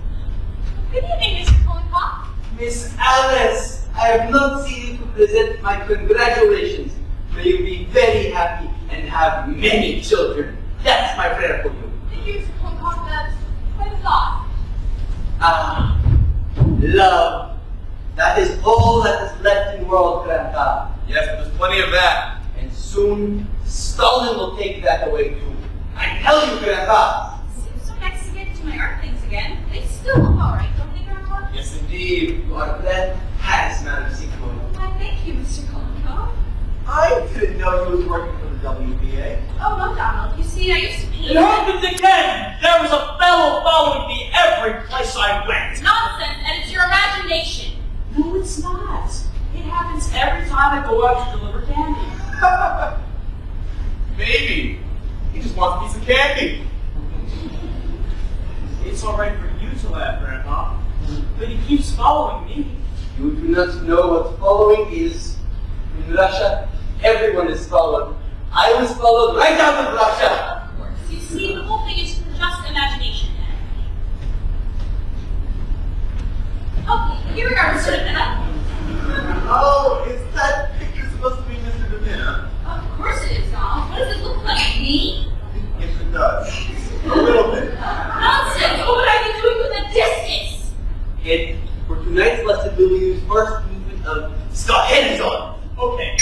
Good evening, Mr. Collencock. Miss Alice, I have not seen you to present my congratulations. May you be very happy and have many children. That's my prayer for you. Thank you, Mr. Collencock. That's quite a lot. Ah, love. That is all that is left in the world, Grandpa. Yes, but there's plenty of that. And soon, Stalin will take that away too. I tell you, Grandpa. Seems so nice to get to my art things again. They still look alright, don't they, Grandpa? Yes, indeed. You are glad has Madam Sequoia. Why, thank you, Mr. Collencock. I didn't know you was working for the WPA. Oh, no, Donald. You see, I used to paint. It happened again! There was a fellow following me every place I went. Nonsense, and it's your imagination. No, it's not. It happens every time I go out to deliver candy. Maybe. He just wants a piece of candy. It's alright for you to laugh, Grandpa, but he keeps following me. You do not know what following is. In Russia, everyone is followed. I was followed right out of Russia. Of course. You see, the whole thing is just imagination. Okay, here we are, Mr. DePina. Oh, is that picture supposed to be Mr. DePina? Of course it is, Donald. What does it look like? Me? Yes, it does. A little bit. Nonsense! What would I be doing with a discus? And for tonight's lesson, we will use first movement of Scott Henderson. Okay.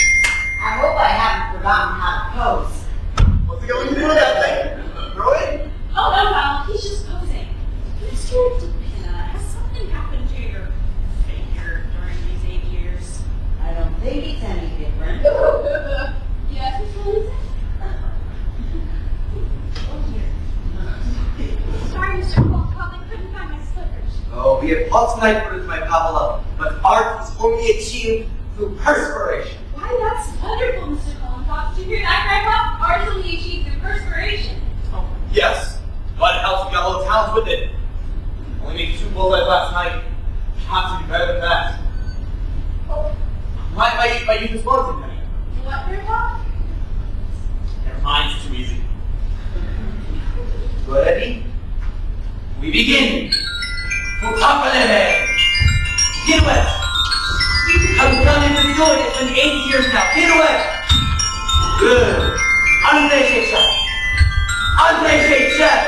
I hope I haven't forgotten how to pose. What's he going to do with that thing? Throw it? Oh, no, Donald. He's just posing. Mr. DePina, has something happened to your figure during these 8 years? I don't think it's any different. Yes, what is it? Oh, dear. Sorry, Mr. Collencock. I couldn't find my slippers. Oh, we have lots tonight for my Kabbalah, but art is only achieved through perspiration. Why, that's wonderful, Mr. Collencock. Did you hear that, Grandpa? Art is only achieved through perspiration. Oh, yes, but it helps you got a little talent with it. Only made 2 bullets last night. Have to be better than that. Oh, my youth is frozen, honey. What, Grandpa? Never mind, it's too easy. Ready? We begin. Mutapaleve. Pirouette. I've done it with joy. It's been 80 years now. Pirouette. Good. Andre Shechak. Andre Shechak.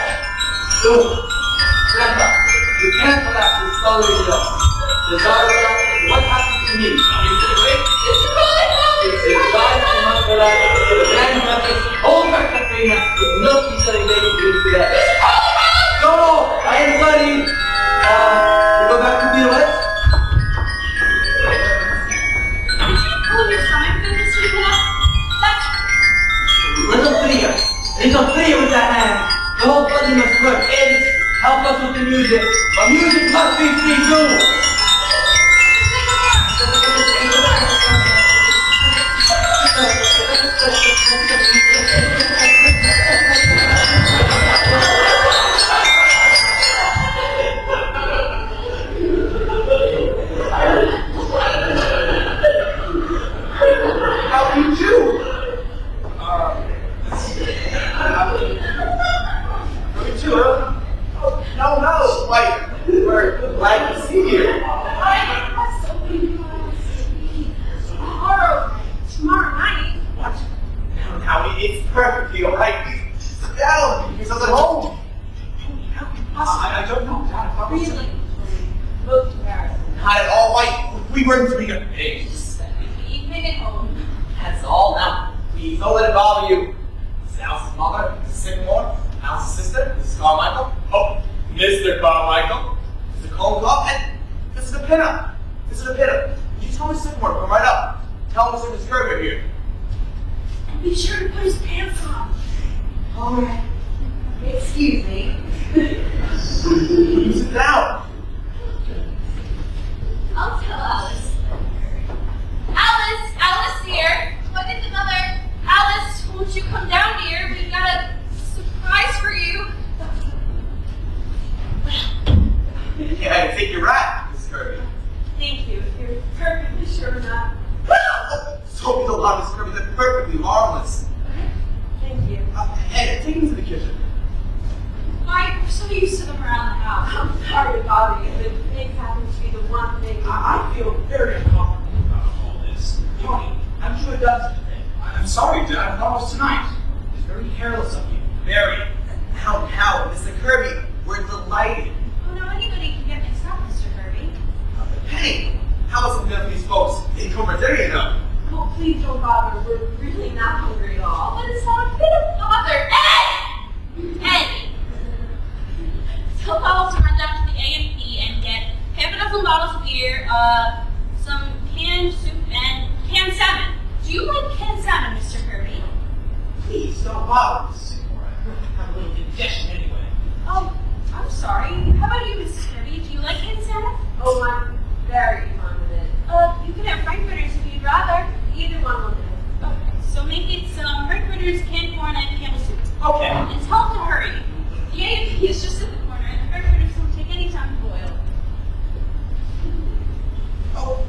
Good. Grandpa, you can't collapse this story alone. The Zara, what happened to me? Mr. Collencock! It's a giant Makara, the grandmother's whole Katrina would not be celebrated with that. No, I am sorry. We go back to Pirouette? Did you pull your stomach with Mr. DePina? That's Little clear with that hand. The whole body must work. And help us with the music. The music must be free too. How do you do? Me too, huh? Oh, no. Like, we're glad to see you. Tomorrow night. What? Now, it's perfectly alright. Sit down. You're at home. I don't know. Really? Most embarrassing. Not at all. Why? We weren't doing a thing. Evening at home. That's all now. Please don't let it bother you. This is Alice's mother, Mrs. Sycamore, Alice's sister, Mrs. Carmichael. Oh, Mr. Carmichael, Mr. Collencock, and Mrs. DePina. Mrs. DePina, you tell Mr. Sycamore to come right up. Tell Mr. Discover here. And be sure to put his pants on. All right. Excuse me. You sit down. I'll tell Alice. Alice dear. What did the mother? Alice, won't you come down here? We've got a surprise for you. Yeah, I take your rat, Miss Kirby. Thank you. You're perfectly sure of that. So be the law, Miss Kirby. They're perfectly harmless. Thank you. you. Hey, take him to the kitchen. We're so used to them around the house. I'm sorry to bother you, but Nick happens to be the one thing. I feel very uncomfortable about all this. Tony, haven't you done such a thing? I'm sorry, Dad. I thought it was tonight. It's very careless of you. Very. Now, Mr. Kirby, we're delighted. Oh, no, anybody can get mixed up, Mr. Kirby. Penny, how was it for these folks? They come for dinner, though. Oh, please don't bother. We're really not hungry at all. But it's not a bit of bother. Eddie! Tell Paul to run down to the A&P and get half a dozen bottles of beer, some canned soup, and canned salmon. Do you like canned salmon, Mr. Kirby? Please don't bother Mrs. Sycamore. I have a little indigestion anyway. Oh, I'm sorry. How about you, Mrs. Kirby? Do you like canned salmon? Oh, I'm very fond of it. You can have frankfurters if you'd rather. Either one will do. Okay, so make it some frankfurters, canned corn, and Campbell soup. Okay. And tell them to hurry. The A&P is just at the corner, and the frankfurters don't take any time to boil. Oh,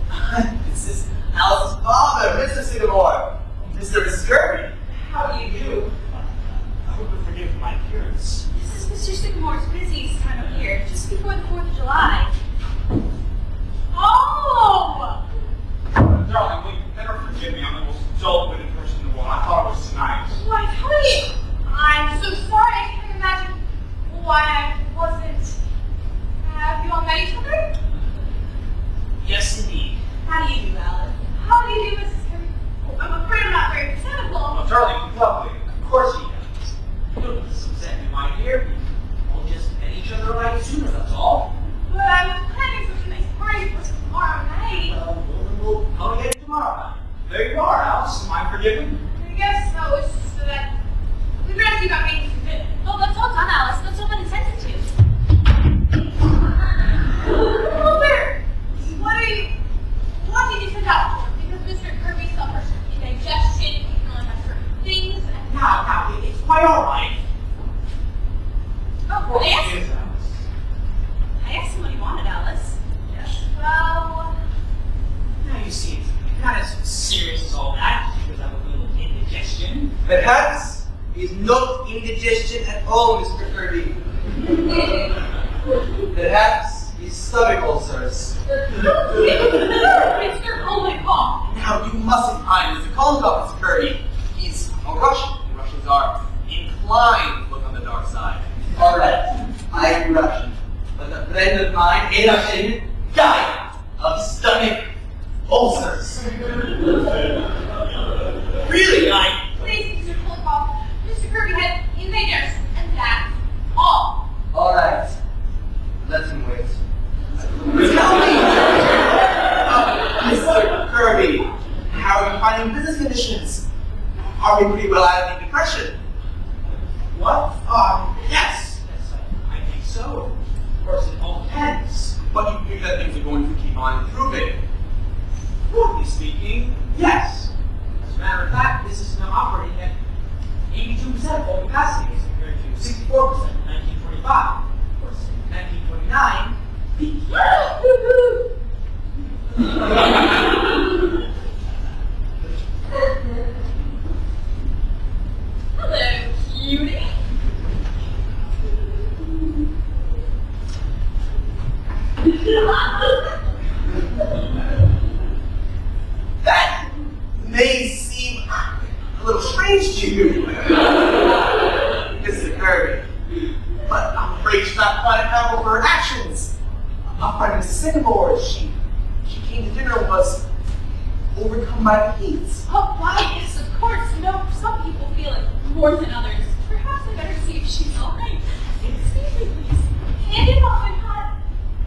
this is Alice's father, Mr. Sycamore. Mr. and Mrs. Kirby. How do you do? I hope you forgive my appearance. This is Mr. Sycamore's busiest time of year, just before the 4th of July. Oh! Darling, will you never forgive me? I'm the most dull-witted person in the world. I thought it was tonight. Why, honey, I'm so sorry. I can't imagine why I wasn't. Have you all met each other? Yes, indeed. How do you do, Alice? How do you do, Mrs. Kirby? Oh, I'm afraid I'm not very presentable. Oh, darling, you're lovely. Of course he does. You don't need to upset me, my dear. We'll just met each other right sooner, that's all. But I was planning such a nice party for tomorrow night. Well, we'll come again tomorrow night. There you are, Alice. Am I forgiven? I guess so. It's just that we better see about making some food. Oh, that's all done, Alice. That's all been attended to. Wilbur, what did you send out for? Because Mr. Kirby suffers from indigestion. He can only have certain things. And Now, it's quite all right. oh, Yes, Alice. I asked him what he wanted, Alice. Yes. Well, Now you see, it's not as serious as all that, because I have a little indigestion. Perhaps is not indigestion at all, Mr. Kirby. Perhaps his stomach ulcers. Mr. Oh my God. Now, you mustn't mind Mr. Kolnikov, Mr. Kirby. He's a Russian. Russians are inclined to look on the dark side. All right, I am Russian, but a friend of mine, a Russian, died of stomach ulcers. Really? Please, Mr. Kulikoff. Mr. Kirby had invaders, and that's all. All right, let him wait. Tell me, Mr. Kirby, how are you finding business conditions? Are we pretty well out of the depression? What? Yes. Yes, I think so. Of course, it all depends. But you think that things are going to keep on improving? Broadly speaking, yes. As a matter of fact, this is now operating at 82% of full capacity as compared to 64% in 1945. Of course, in 1929, Hello, cutie. That may seem a little strange to you, Mr. Kirby, but I'm afraid she's not quite accountable for her actions. Our friend Mrs. Sycamore, she came to dinner and was overcome by the heat. Oh, why? Yes, of course. You know, some people feel it more than others. Perhaps I better see if she's all right. Excuse me, please. Candy is often hot.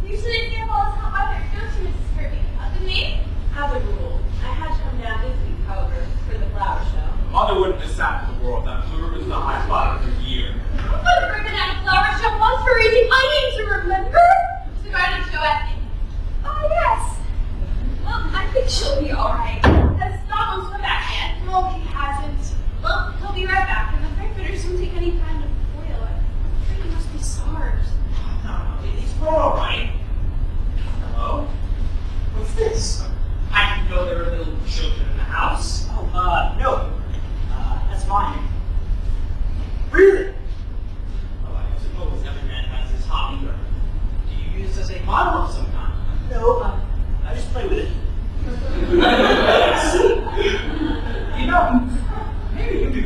Usually, if Campbell is hot weather, go to Mrs. Kirby. The name? As a rule, I had to come down this week, however, for the flower show. Mother wouldn't have sat in the world. That Blue Ribbon's the high spot of the year. The ribbon at a flower show was for easy. I need to remember. The garden show at oh, yes. Well, I think she'll be all right. Has Donald's come back yet? No, he hasn't. Well, he'll be right back, and the frankfurters don't take any time to boil. I'm afraid he must be starved. no, it's quite all right. Hello? What's this? I didn't know there were little children in the house. Oh, no. That's mine.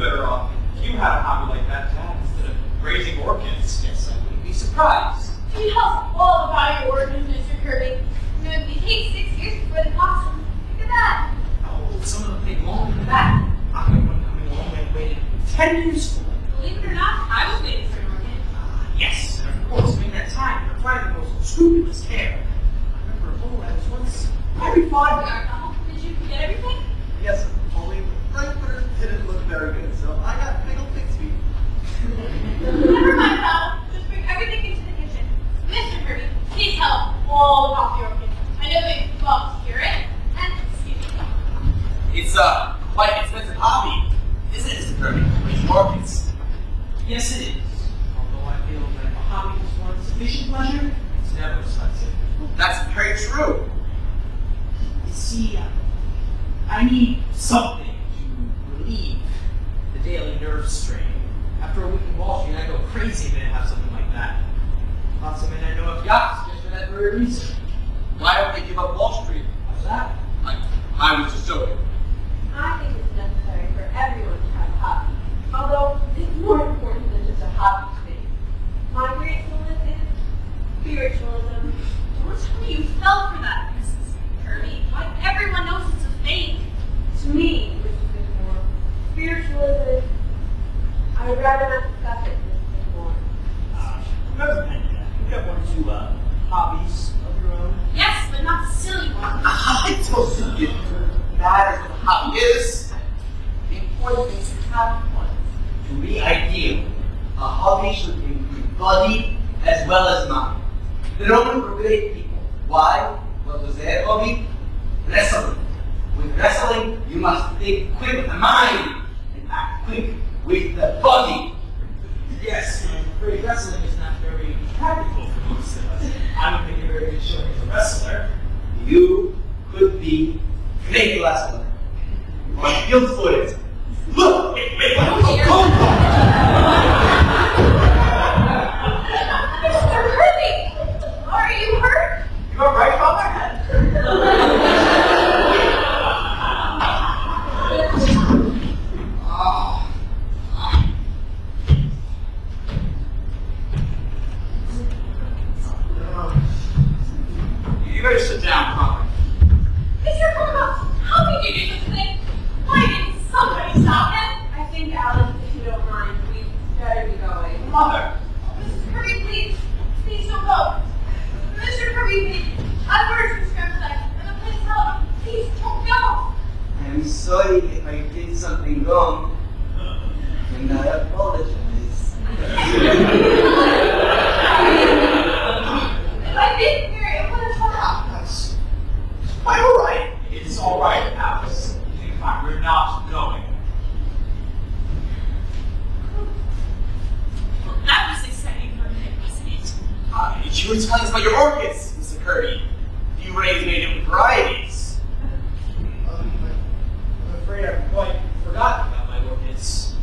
better off if you had a hobby like that, Dad, instead of raising orchids. Yes, I wouldn't be surprised. You know all about your organs, Mr. Kirby. You know, it takes 6 years before they blossom. Look at that. Oh, some of them take longer than that. I remember when coming along and waited 10 years for it. Believe it or not, I was waiting for an orchid. Yes, and of course, during that time, you're applying the most scrupulous care. I remember a bull I was once very fond of. Did you get everything? Yes, only the frankfurters didn't look very good, so I got pickled pig's feet. Never mind, pal. Just bring everything into the kitchen. Mr. Kirby, please tell them all about the orchid. I know they love to hear it. And, excuse me. It's quite an expensive hobby, isn't it, Mr. Kirby? Raising orchids. Yes, it is. Although I feel that if a hobby is for sufficient pleasure, it's never expensive. That's very true. You see, I need something to relieve the daily nerve strain. After a week in Wall Street, I go crazy if I didn't have something like that. Lots of men I know of yachts just for that very reason. Why don't they give up Wall Street? How's that? I was just joking. I think it's necessary for everyone to have a hobby. Although it's more important than just a hobby to me. My great solace is spiritualism. Don't tell me you fell for that, Mrs. Kirby. Why, everyone knows it's a fake. To me, Mrs. Whitmore, spiritualism, I would rather not discuss it, Mrs. Whitmore. Remember, Penny, you got one or two hobbies of your own. Yes, but not silly ones. I told you it matters what the hobby is. The important thing is to have one. To be ideal, a hobby should include body as well as mind. They're only for great people. Why? What was their hobby? Wrestling. With wrestling, you must think quick with the mind and act quick with the body. Yes, I'm afraid wrestling is not very practical for most of us. I would make a very good showing as a wrestler. You could be great wrestler. Or skillful. Look! Wait, Mr. Kirby! Are you hurt? You all right, Father? You better sit down, Father. Mr. Kirby, how did you do this thing? Why didn't somebody stop him? I think, Alice, if you don't mind, we better be going. Mother! Mr. Kirby, please. Please don't go. Mr. Kirby, I've heard from Scrumside, and the police help. Please don't go. I'm sorry if I did something wrong. And I apologize. If I didn't hear it, it would have come out. That's quite alright. It's alright, Alice. In fact, we're not going. Well, that was exciting for a minute, wasn't it? You were telling us about your orchids, Mr. Kirby. You raise native varieties. I'm afraid I've quite forgotten about my orchids.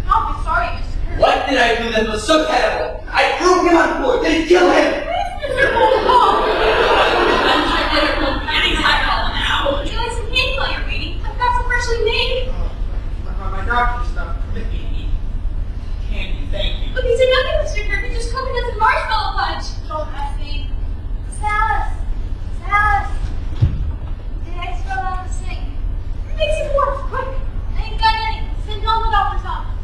I'm awfully sorry, Mr. Kirby. What did I do that was so terrible? I threw him on board. Did kill him. Mr. Kirby, getting tired now. Would you like some candy while you're waiting? I've got some freshly made. My doctor does not permit me to eat candy, thank you. But these are nothing, Mr. Kirby, just coconuts and marshmallow punch. Don't ask me. Alice! Alice! The eggs fell out of the sink. Make some more, quick! I ain't got any. Send down the doctor's office.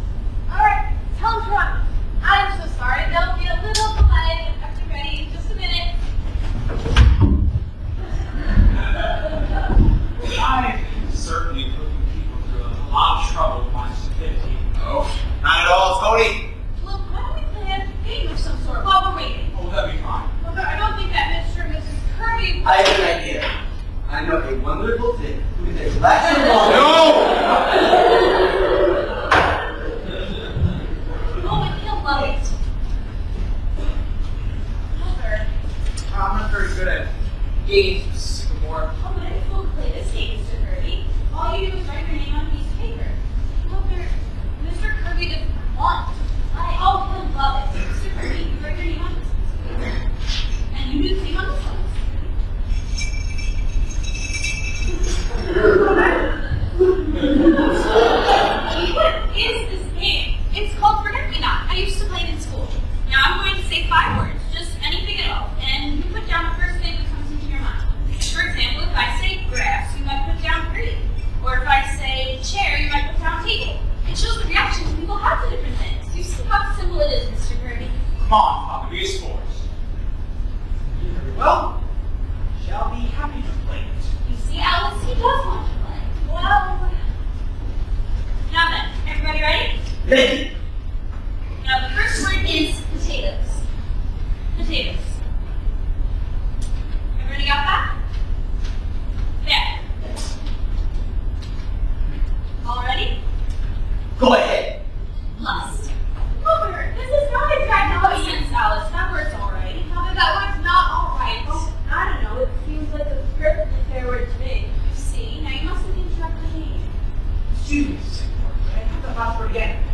Alright, tell him to run. I'm so sorry. There'll be a little delay. Have you ready in just a minute. I certainly put you people through a lot of trouble with my stupidity. Oh, not at all, Tony. Look, why don't we plan a game of some sort while we're waiting? Oh, that'd be fine. Mother, I don't think that Mr. and Mrs. Thank you. Now, the first word is potatoes. Potatoes. Everybody got that? There. All ready? Go ahead. Lust. Robert, this is not exactly what you said, Alice. That word's all right. How did that word's not all right? Oh, I don't know. It seems like a perfectly fair word to me. See, now you must have incorrectly named. Excuse me, Singapore. Can I have the last word again, please?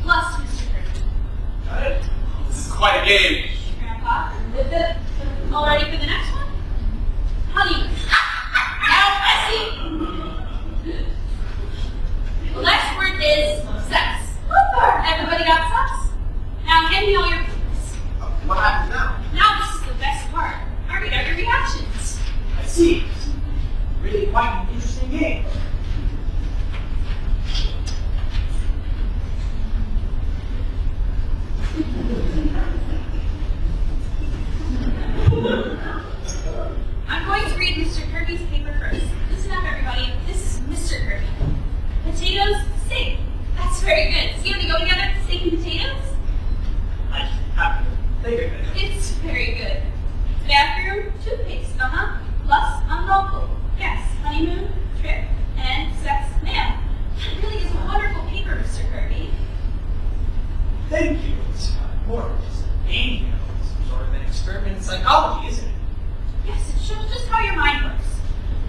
Lust, Mr. Kirby. Got it? This is quite a game. Grandpa. All ready for the next one? Honeymoon. Now, Bessie. The next word is sex. Everybody got sex? Now hand me all your papers. What happens now? Now this is the best part. I read out your reactions. I see. Really quite an interesting game. I'm going to read Mr. Kirby's paper first. Listen up, everybody. This is Mr. Kirby. Potatoes, steak. That's very good. See how they go together? Steak and potatoes? I have to think of it. It's very good. Bathroom, toothpaste. Plus, unlawful. Yes, honeymoon, trip, and sex, mail. That really is a wonderful paper, Mr. Kirby. Thank you. It's more than just a game, you know. It's sort of an experiment in psychology, isn't it? Yes, it shows just how your mind works.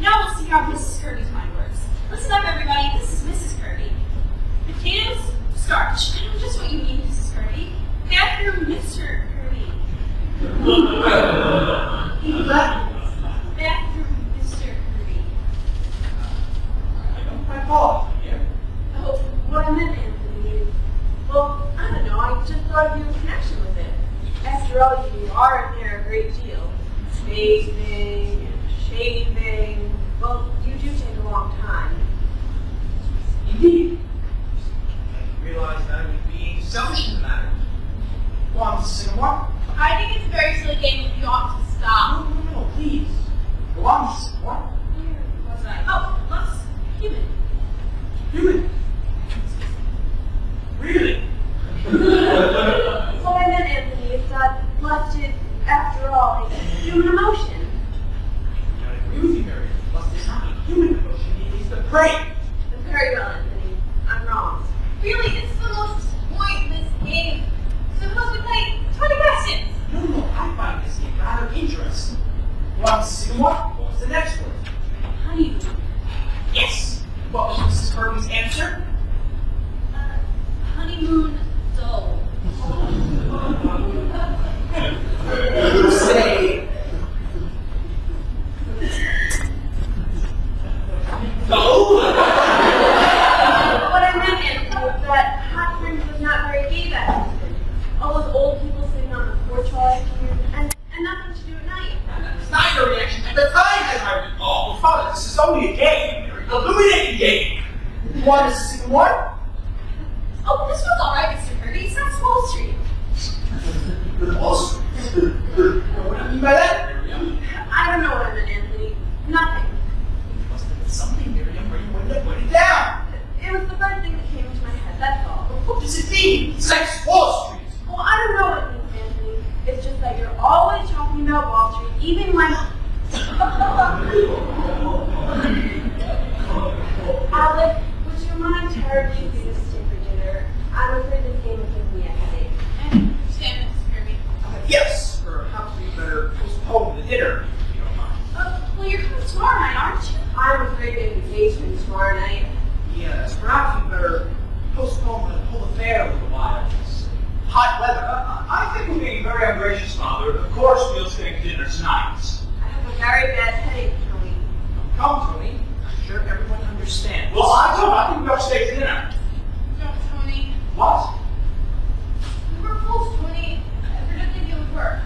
Now we'll see how Mrs. Kirby's mind works. Listen up, everybody. This is Mrs. Kirby. Potatoes, starch. I know just what you mean, Mrs. Kirby. Bathroom, Mr. Kirby. Bathroom, Mr. Kirby. I don't quite follow here. Oh, what I meant, Anthony, is, well, I don't know. I just thought of you in connection with it. After all, you are in there a great deal. Bathing and shaving. Well, you do take a long time. Indeed. I realize that I would be selfish in the matter. Go on, Mrs. Singapore. I think it's a very silly game and you ought to stop. No, please. Go on, Mrs. Singapore. Where was I? Oh, let's human. Human. Really? What I meant, Anthony, is that lust is, after all, a human emotion. I agree with you, Mary. Lust is not a human emotion. It is the prey. Very well, Anthony. I'm wrong. Really, it's the most pointless game. Suppose we play 20 questions. No, I find this game rather interesting. Go on, Mrs. Singapore. What's the next word? Honeymoon. Yes. What was Mrs. Kirby's answer? Honeymoon dull. You say. No. What I meant, Anthony, was that Hot Springs was not very gay that season. All those old people sitting on the porch all afternoon, and nothing to do at night. It's not your reaction at the time, as I recall. Father, this is only a game. Illuminating game. You want us to see what? Oh, this one's all right, Mr. Kirby. It's not Wall Street. Wall Street. What do you mean by that, Miriam? I don't know what I meant, Anthony. Nothing. It must have been something, Miriam, where you wouldn't have put it down. It was the first thing that came into my head, that's all. What does it mean? Sex Wall Street. Well, I don't know what it means, Anthony. It's just that you're always talking about Wall Street, even when... Alec, would you mind terribly if you just stay for dinner? I'm afraid this game will give me a headache. I understand, Mr. Kirby. Yes. Perhaps we better postpone the dinner, if you don't mind. Well, you're coming tomorrow night, aren't you? I'm afraid the engagement tomorrow night. Yes, perhaps we better postpone the whole affair a little while. It's hot weather. I think we're being very ungracious, Father. Of course we'll stay to dinner tonight. I have a very bad headache, Tony. Come, Tony. I'm sure everyone understands. Well, I think we ought to stay to dinner. No, Tony. What? We were fools, Tony. I didn't think it would work.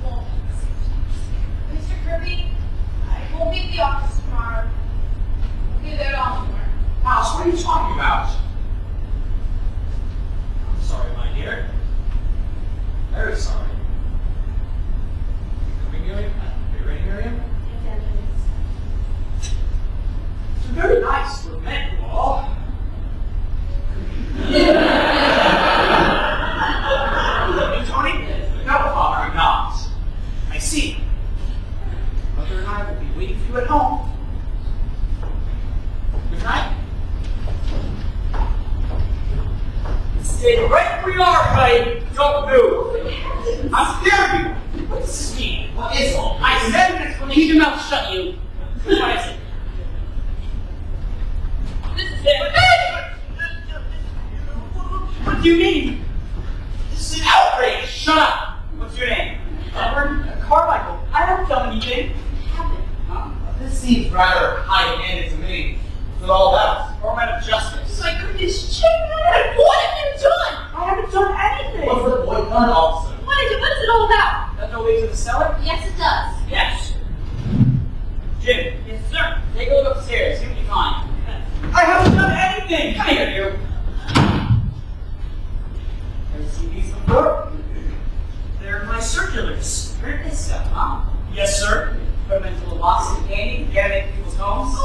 Well, Mr. Kirby, I won't be at the office tomorrow. I'll be there all tomorrow. Alice, what are you talking about? I'm sorry, my dear. Very sorry. You coming, Miriam? Are you ready, Miriam? Yes, Anthony. It's very nice to have met you all. Stay right where you are, buddy. Don't move. I'm scared of you. What does this mean? What is all this? I said this when keep your mouth shut, you. What is it? This is it. What do you mean? This is an outrage. Shut up. What's your name? Edward Carmichael. I haven't done anything. Huh? This seems rather high-handed to me. What's it all about? Department of Justice. My goodness, check that! What have you done? I haven't done anything. What's the boy done, officer? What is it all about? That no way to the cellar? Yes, it does. Yes. Jim. Yes, sir. Take a look upstairs. See what you find. I haven't done anything. Come here, you. Ever seen these before? They're my circulars. Where did they stuff, huh? Yes, sir. Put them into a box of candy and get them into people's homes.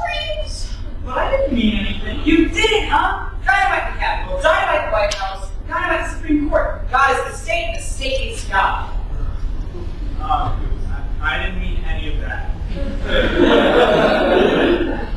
Dreams! But I didn't mean anything. You didn't, huh? Dynamite the Capitol, dynamite the White House, dynamite the Supreme Court. God is the state is God. I didn't mean any of that.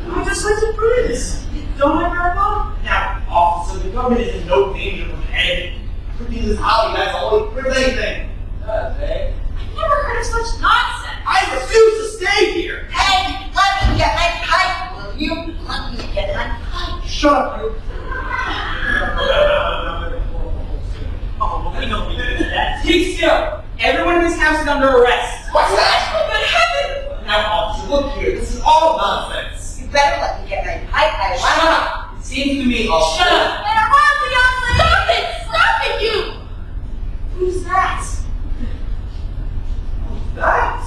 I just like to prove this. Don't I, Grandpa? Now, officer, the government is in no danger from anything. Pretty this hobby, that's all it proves anything. Does, eh? I've never heard of such nonsense. I refuse to stay here! Hey, let me get my pipe, will you? Let me get my pipe. Shut up, you! Oh, well, we know we did that. Keep still. Everyone in this house is under arrest. What's that? What happened? Now, officer, look here, this is all nonsense. You better let me get my pipe. I Shut want up! It seems to me, officer. Shut up. Better run, Leon! Stop it! Stop it, you! Who's that? That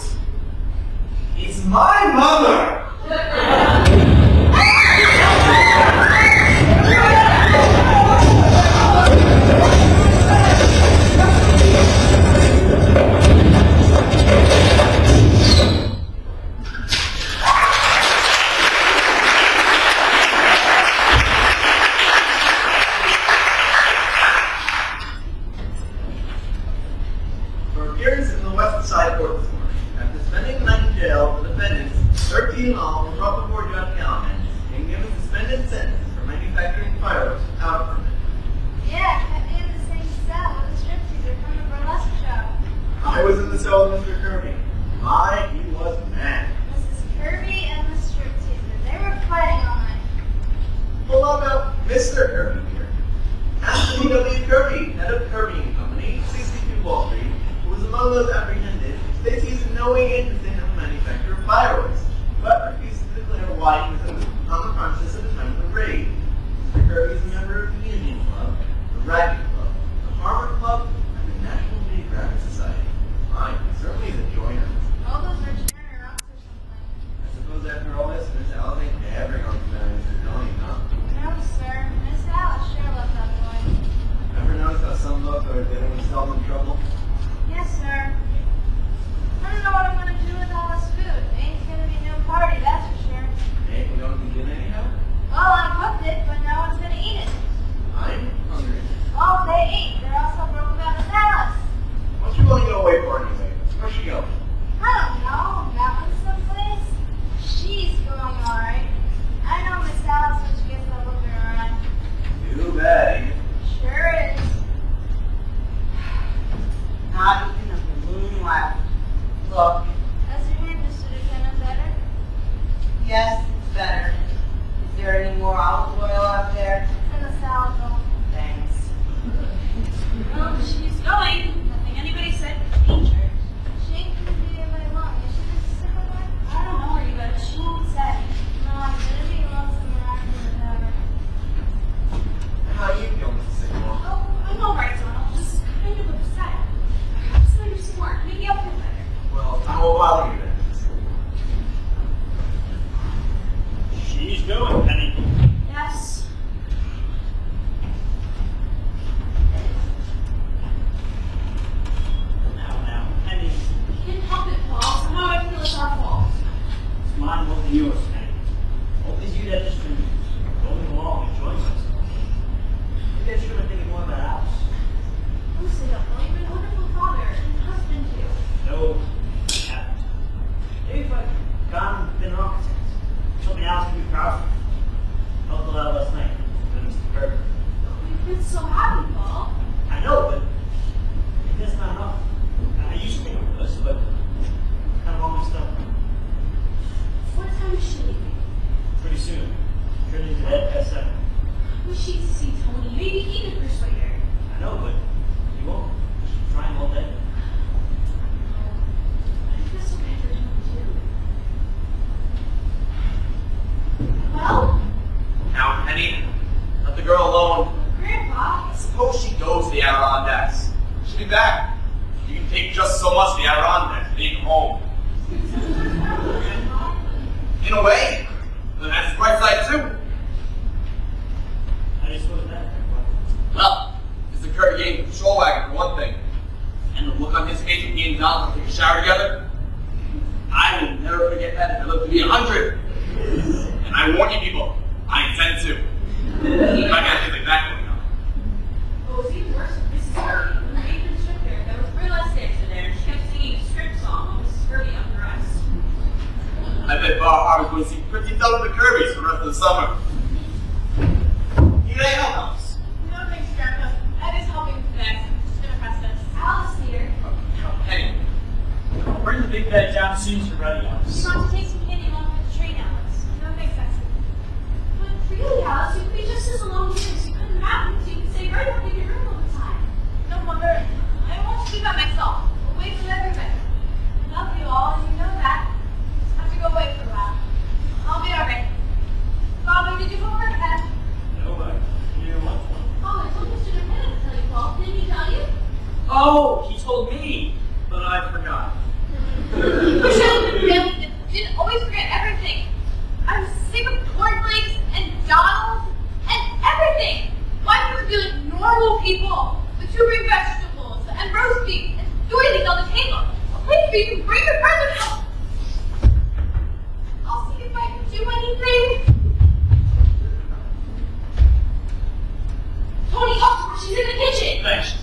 is my mother! For appearance in the West Side Court this morning, after spending the night in jail, the defendants, 13 in all, were brought before Judge Callahan and given suspended sentences for manufacturing fireworks without a permit. Yeah, kept me in the same cell with a stripteaser from the burlesque show. I was in the cell with Mr. Kirby. My, he was mad. Mrs. Kirby and the stripteaser, they were fighting all night. Well, how about Mr. Kirby here? Anthony W. Kirby, head of Kirby and Company, 62 Wall Street, who was among those apprehended, states he has no interest in the manufacture of fireworks, but refuses to declare why he was on the premises at the time of the raid. Mr. Kirby is a member of the Union Club, the Racket Club, the Harvard Club, and the National Geographic Society. Fine, he certainly is a joiner. All those are Turner rocks or something. I suppose after all this, Miss Alice ain't ever going to marry Mr. Tony, huh? No, sir. Miss Alice sure loved that boy. Ever notice how some folks are getting themselves in trouble? Yes, sir. I don't know what I'm gonna do with all this food. Ain't gonna be no party, that's for sure. Ain't we going to begin anyhow? Well, I cooked it, but no one's gonna eat it. I'm hungry. Oh, they ain't. They're all so broke about Miss Alice. What's you going to go away for anyway? Where's she going? I don't know. Mountains someplace? She's going alright. I know Miss Alice when she gets to looking around. Too bad, ain't it? Sure is. Not even a balloon left. Look, Does your hand, Mr. Lieutenant, better? yes, it's better. Is there any more olive oil out there? In the salad bowl. Thanks. Well, she's going. Nothing anybody said. Danger. She ain't gonna be there very long. Is she just sick of her? I don't know where you got it. She won't say. No, I'm gonna be lonesome around here without her. How you feeling, Mrs. Sycamore? Oh, I'm all right, Donald. Just kind of upset. Perhaps I'll do some work. Maybe I'll feel better. Well, I won't bother you then, Mrs. Sycamore. She's going, Penny. Yes. I know. Well, she's a sweet Tony. Maybe he could persuade her. I know, but he won't. She's trying all day. I feel so bad for Tony, too. Well, Now, Penny, let the girl alone. Grandpa. Suppose she goes to the Adirondacks. She'll be back. You can take just so much of the Adirondacks and leave home. In a way, but that's the bright side too. I just was that. Well, Mr. Curry gave the patrol wagon for one thing. And the look on his face when he and Donald take a shower together. I will never forget that if I live to be 100. And I warn you people, I intend to. I got things like that going on. Oh, it seems worse with Mrs. Kirby. When the matron took there, there was burlesque dancer there, and she kept singing a strip song while Mrs. Kirby undressed. I bet Bob Harvey's going to see pretty dull of the Kirby's for the rest of the summer. You ain't help us. No, thanks, Grandpa. Ed is helping with the next. Just gonna press this. Alice here. Penny, Bring the big bag down as soon as you're ready, Alice. She wants to take some candy along with the train, Alice. No, thanks, Exit. But really, Alice, you could be just as alone here as you could in Mountain, so you could stay right up in your room all the time. No, Mother. I want to be by myself. Away from everybody. I love you all, and you know that. Just have to go away for a while. I'll be alright. Father, did you homework, Ed? No, but you want one. Oh, I told Mr. DeMille to tell you, Paul. Didn't he tell you? Oh, he told me, but I forgot. You didn't always forget everything. I'm sick of cornflakes and Donald and everything. Why can't we be like normal people with 2 big vegetables and roast beef and do anything on the table? A place where you can bring your friends out. I'll see if I can do anything. Tony, up! She's in the kitchen! Thanks.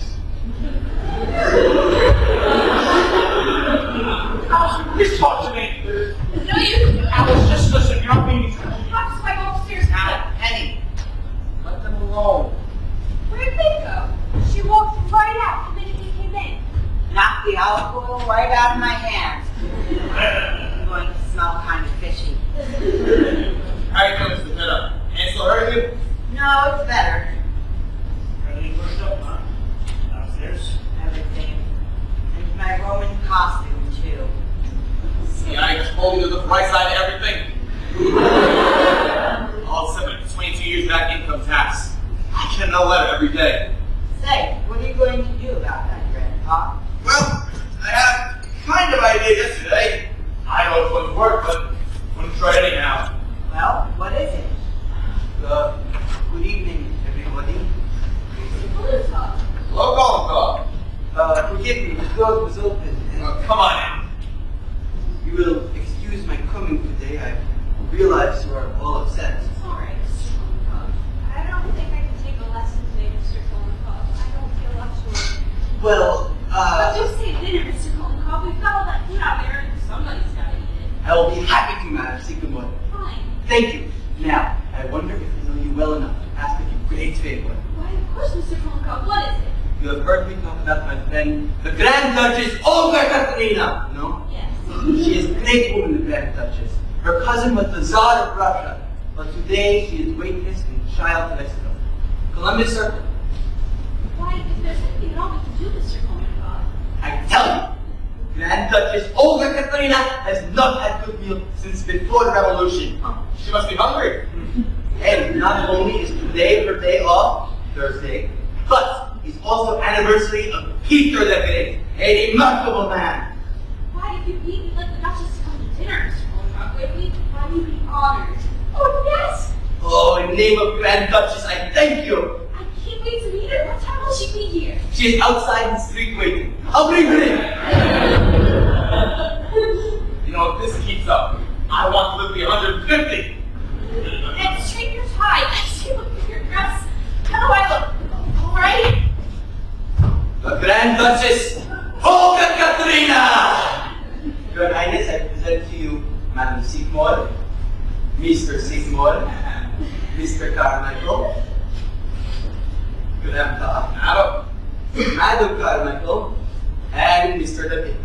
Oh, Just talk to me. no, you. Alice, just listen. You're not being Talk to my go upstairs. now, Penny, let them alone. Where'd they go? She walked right out the minute we came in. Knock the olive oil right out of my hands. I'm going to smell kind of fishy. How you doing, Mr. Pitta? Ain't still hurting you? No, it's better. Everything worked up, huh? Downstairs. Everything. And my Roman costume, too. See, I just told you the bright side of everything. All except my 22 years back income tax. I get another letter every day. Say, what are you going to do about that, Grandpa? Well, I had kind of idea yesterday. I know it's going to work, but I'm going to try it anyhow. Well, what is it? Good evening, everybody. Hello, Colin. Forgive me, the door was open. And Come on you will excuse my coming today. I realize you are all upset. It's all right, Mr. Kolnikov. I don't think I can take a lesson today, Mr. Kolnikov. I don't feel up to it. Well, But do stay at dinner, Mr. Kolnikov. We've got all that food out there, and somebody's got to eat it. I will be happy to, Madam Sycamore. Fine. Thank you. Now, I wonder if I know you well enough to ask of you a great favor. Why, of course, Mr. Kolnikov. What is it? You have heard me talk about my friend, the Grand Duchess Olga Katerina, no? Yes. She is a great woman, the Grand Duchess. Her cousin was the Tsar of Russia, but today she is waitress in child restaurant. Columbus Circle. Why, if there's anything wrong we can do, Mr. Kolnikov. I tell you, Grand Duchess Olga Katerina has not had good meal since before the revolution. She must be hungry. And not only is today her day off, Thursday, but it's also anniversary of Peter the Great, a remarkable man. Why, if you beat me, let the Duchess come to dinner, Mr. Kolnikov. Would we? Why would we be honored? Oh, yes! Oh, in the name of Grand Duchess, I thank you. I can't wait to meet her. What time will she be here? She is outside in the street waiting. I'll bring her in. You know, if this keeps up, I want to live to be 150. And straighten your tie. I see look at your dress. How do I look? All right? The Grand Duchess Olga Katerina! Your Highness, I present to you Madam Seymour, Mr. Seymour, Mr. Carmichael. Good afternoon. Madam Carmichael, and Mr. DePitter.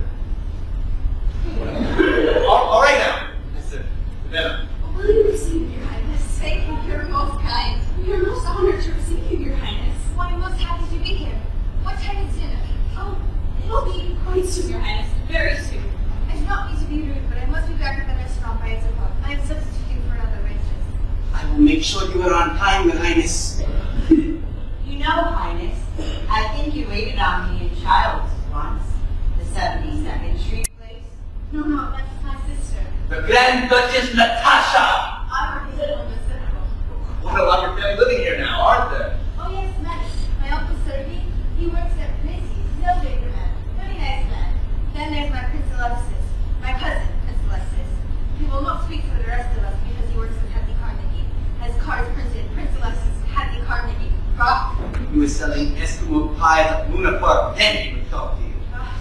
All right now. Mr. Pitta. Will you receive your highness? Thank you, you're most kind. sure you were on time, Your Highness. You know, Highness, I think you waited on me in Childs once. The 72nd Street place. No, that's my sister. The Grand Duchess Natasha! I work at home with Circle. What a lot of your family living here now, aren't there? Oh yes, many. My uncle Sergey, he works at Macy's. He's a baker man. Very nice man. Then there's my Prince Alexis. My cousin, Prince Alexis. He will not speak for the rest of us because he works with Hattie Carnegie. Has cars printed, Prince Alexis, Hattie Carnegie. He was selling Eskimo pies at Luna Park, then he would talk to you.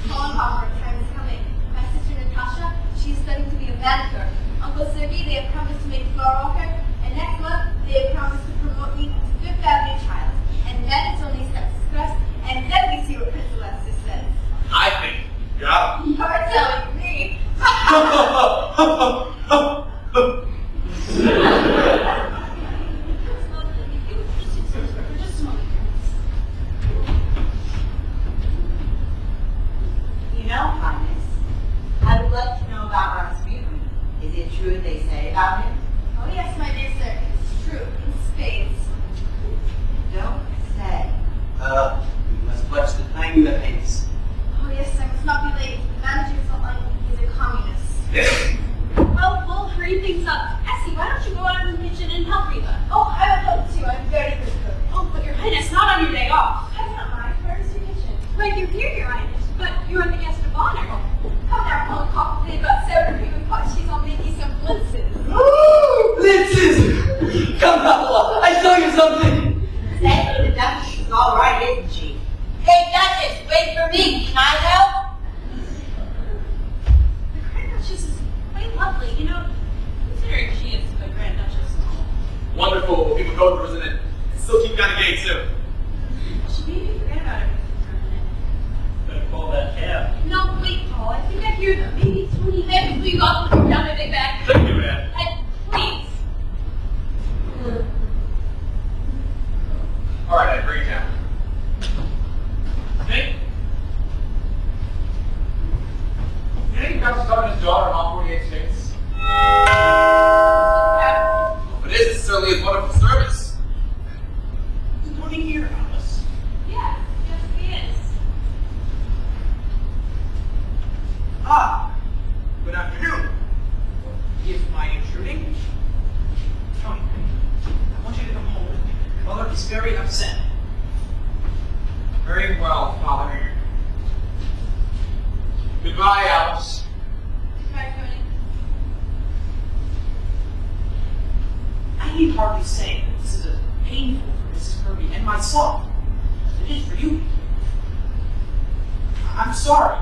Our time is coming. My sister Natasha, she's studying to be a manicure. Uncle Sergey, they have promised to make flower walker, and next month they have promised to promote me to Fifth Avenue Child. And then it's only steps to crest, and then we see what Prince Alexis says. I think you got him. You're telling me. You know, Highness, I would like to know about Rasputin. Is it true what they say about him? Oh yes, my dear sir, it's true. In spades. Don't say. We must watch the time, Your Highness. Oh yes, I must not be late. The manager's not like me. He's a communist. Yes. Well, we'll hurry things up. Essie, why don't you go out in the kitchen and help Rita? Oh, I would love to. I'm very good cook. Oh, but Your Highness, not on your day off. I don't mind. Where's your kitchen? Right, you're here, Your Highness, but you're the guest of honor. Come now, cold coffee. They've got sour cream and pot cheese. I'll make you some blitzes. Blitzes! Come, Papa, I saw you something! Say, the Duchess is all right, isn't she? Hey, Duchess, wait for me. Can I help? The Grand Duchess is quite lovely, you know, considering she is a Grand Duchess. Wonderful what people go through, isn't it? And still keep kind of gay, too. She made me forget about everything for a minute. Better call that cab. No, wait, Paul. I think I hear them. Maybe 20 minutes before you got them down my big bag. Thank you, man. Please. All right, Ed, bring it down. Nick? You think Dr. Stubborn his daughter in all 48 states? But it is certainly a wonderful service. He's living here, Alice. Yes, he is. Ah, good afternoon. Is my intruding? Tony, I want you to come home with me. Mother is very upset. Very well, Father. Goodbye, Alice. Goodbye, Tony. I need hardly say that this is painful for Mrs. Kirby and myself. It is for you. I'm sorry.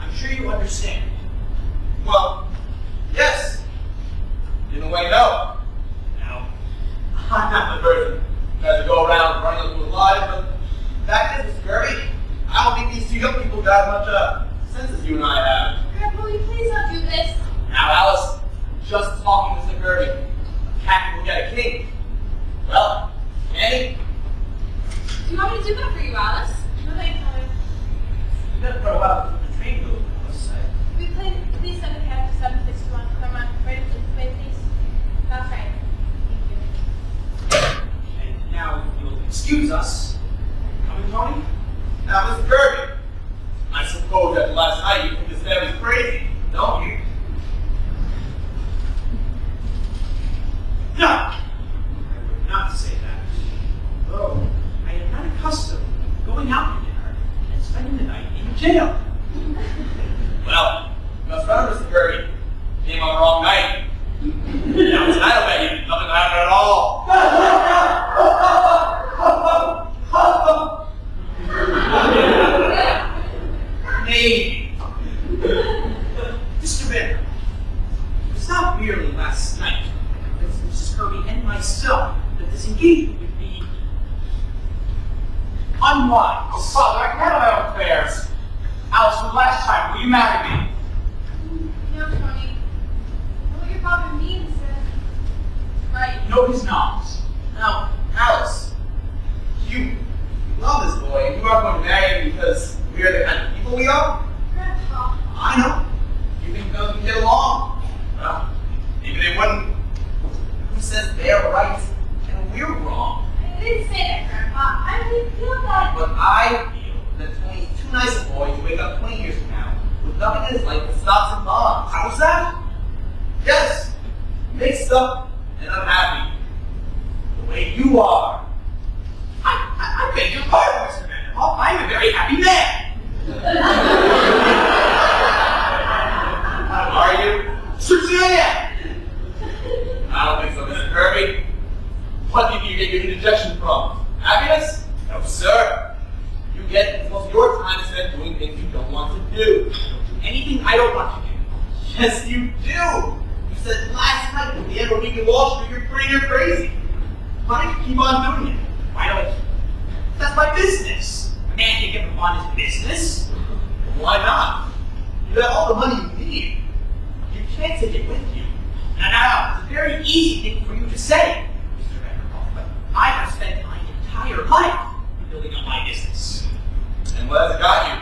I'm sure you understand. Well, yes. In a way, no. Now, I'm not the person who has to go around running up with lies, but the fact is, Mr. Kirby, I don't think these two young people got as much sense as you and I have. Grandpa, will you please not do this? Now, Alice, just talking to Mr. Kirby. A cat will get a king. Well, Annie, Do you want me to do that for you, Alice? No, thanks, Mother. you better put a while to the train go, Alice. We played please send a cab to 761. Come on, right up to the play, please. That's right. Thank you. And now you'll excuse us. Coming, Tony? now, Mr. Kirby, I suppose after last night you think this family's crazy, don't you? No! I would not say that. Though I am not accustomed to going out for dinner and spending the night in jail. Well, you must remember, Mr. Kirby, you came on the wrong night. Now, tonight I'll bet you nothing will happen at all. Maybe. Mr. Banner, it was not merely last night that Mrs. Kirby and myself that this engagement would be unwise. Oh, Father, I can handle my own affairs. Alice, for the last time, will you marry me? No, Tony. What your father means is right. No, he's not. Now, Alice, you love this boy, and you are going to marry him because we are the kind of people we are? Grandpa. I know. You think those can get along? Well, maybe they wouldn't. Who says they're right you feel that? But I feel that Tony's too nice a boy to wake up 20 years from now with nothing in his life but stocks and bonds. How's that? Yes, mixed up and unhappy. The way you are. I beg your pardon, Mr. Vanderhoff. I'm a very happy man. Are you? Certainly I am. I don't think so, Mr. Kirby. What did you get your indigestion from? Happiness? No, sir. You get most of your time is spent doing things you don't want to do. You don't do anything I don't want to do. Yes, you do. You said last night at the end of Week in Wall Street you're crazy. Why don't you keep on doing it? Why don't you? That's my business. A man can get on his business. Why not? You have all the money you need. You can't take it with you. Now, it's a very easy thing for you to say, Mr. Vanderhoff, but I have spent my entire life building up my business. And what has it got you?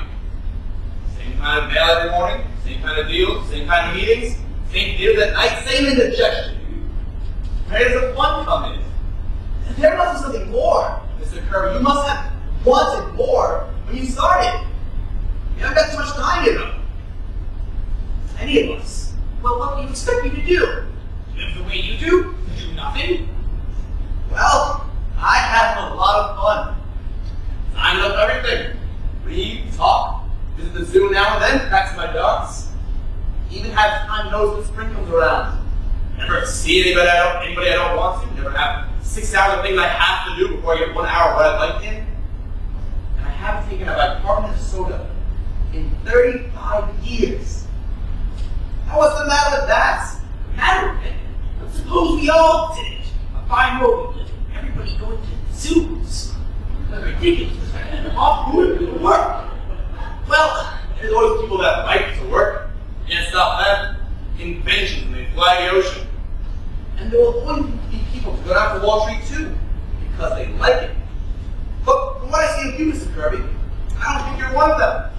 Same kind of mail every morning, same kind of deals, same kind of meetings, same deals at night, same indigestion. Where does the fun come in? There must be something more, Mr. Kirby. You must have wanted more when you started. You haven't got too much time, you know. Any of us. Well, what do you expect me to do? Live the way you do? Do nothing? Well, I have a lot of fun. Signed up everything. Read, talk, visit the zoo now and then, practice my dogs. Even have time to notice when spring comes around. Never see anybody I don't want to. Never have 6 hours of things I have to do before I get 1 hour of what I'd like in. And I haven't taken a bicarbonate of soda in 35 years. Now what's the matter with that? Matter with it? But suppose we all did it. A fine world we live in. Everybody going to zoos. That's ridiculous, Mr. Vanderhoff. Who would do the work? Well, there's always people that like to work. Can't stop that. Inventions and they fly the ocean. And there will always be people to go down to Wall Street too, because they like it. But from what I see of you, Mr. Kirby, I don't think you're one of them.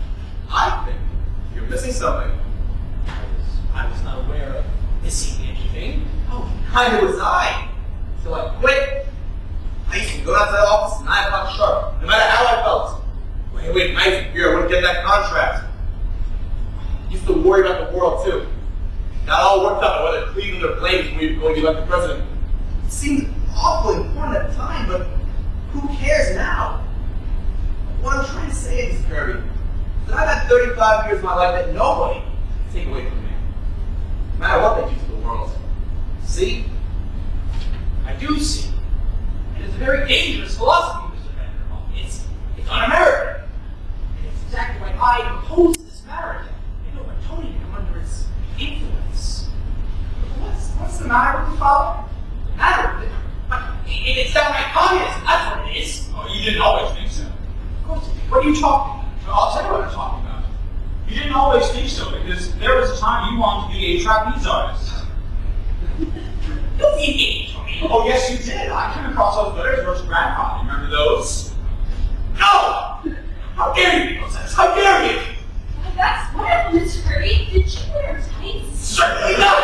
I think you're missing something. I was not aware of missing anything. Oh, neither was I. So I quit. I used to go down to the office at 9 o'clock sharp, no matter how I felt. Wait nights and fear I wouldn't get that contract. Used to worry about the world too. Got all worked up on whether Cleveland or Blaine was going to be elected president. It seemed awfully important at the time, but who cares now? What I'm trying to say is, Kirby, that I've had 35 years of my life that nobody can take away from me. No matter what they do to the world. See? I do see. And it's a very dangerous philosophy, Mr. Vanderhoff. It's un-American. And it's exactly why I oppose this marriage. I don't want Tony to come under its influence. What's the matter with you, Father? The matter with it? It's downright communism, that's what it is. Oh, you didn't always think so. Of course it is. What are you talking about? Well, I'll tell you what I'm talking about. You didn't always think so, because there was a time you wanted to be a trapeze artist. Don't be an idiot, Tony. Oh, yes, you did. I came across those letters from your grandfather. Remember those? No! How dare you, Moses? How dare you? Well, that's wonderful, Mr. Kirby. Did you wear tights? Certainly not!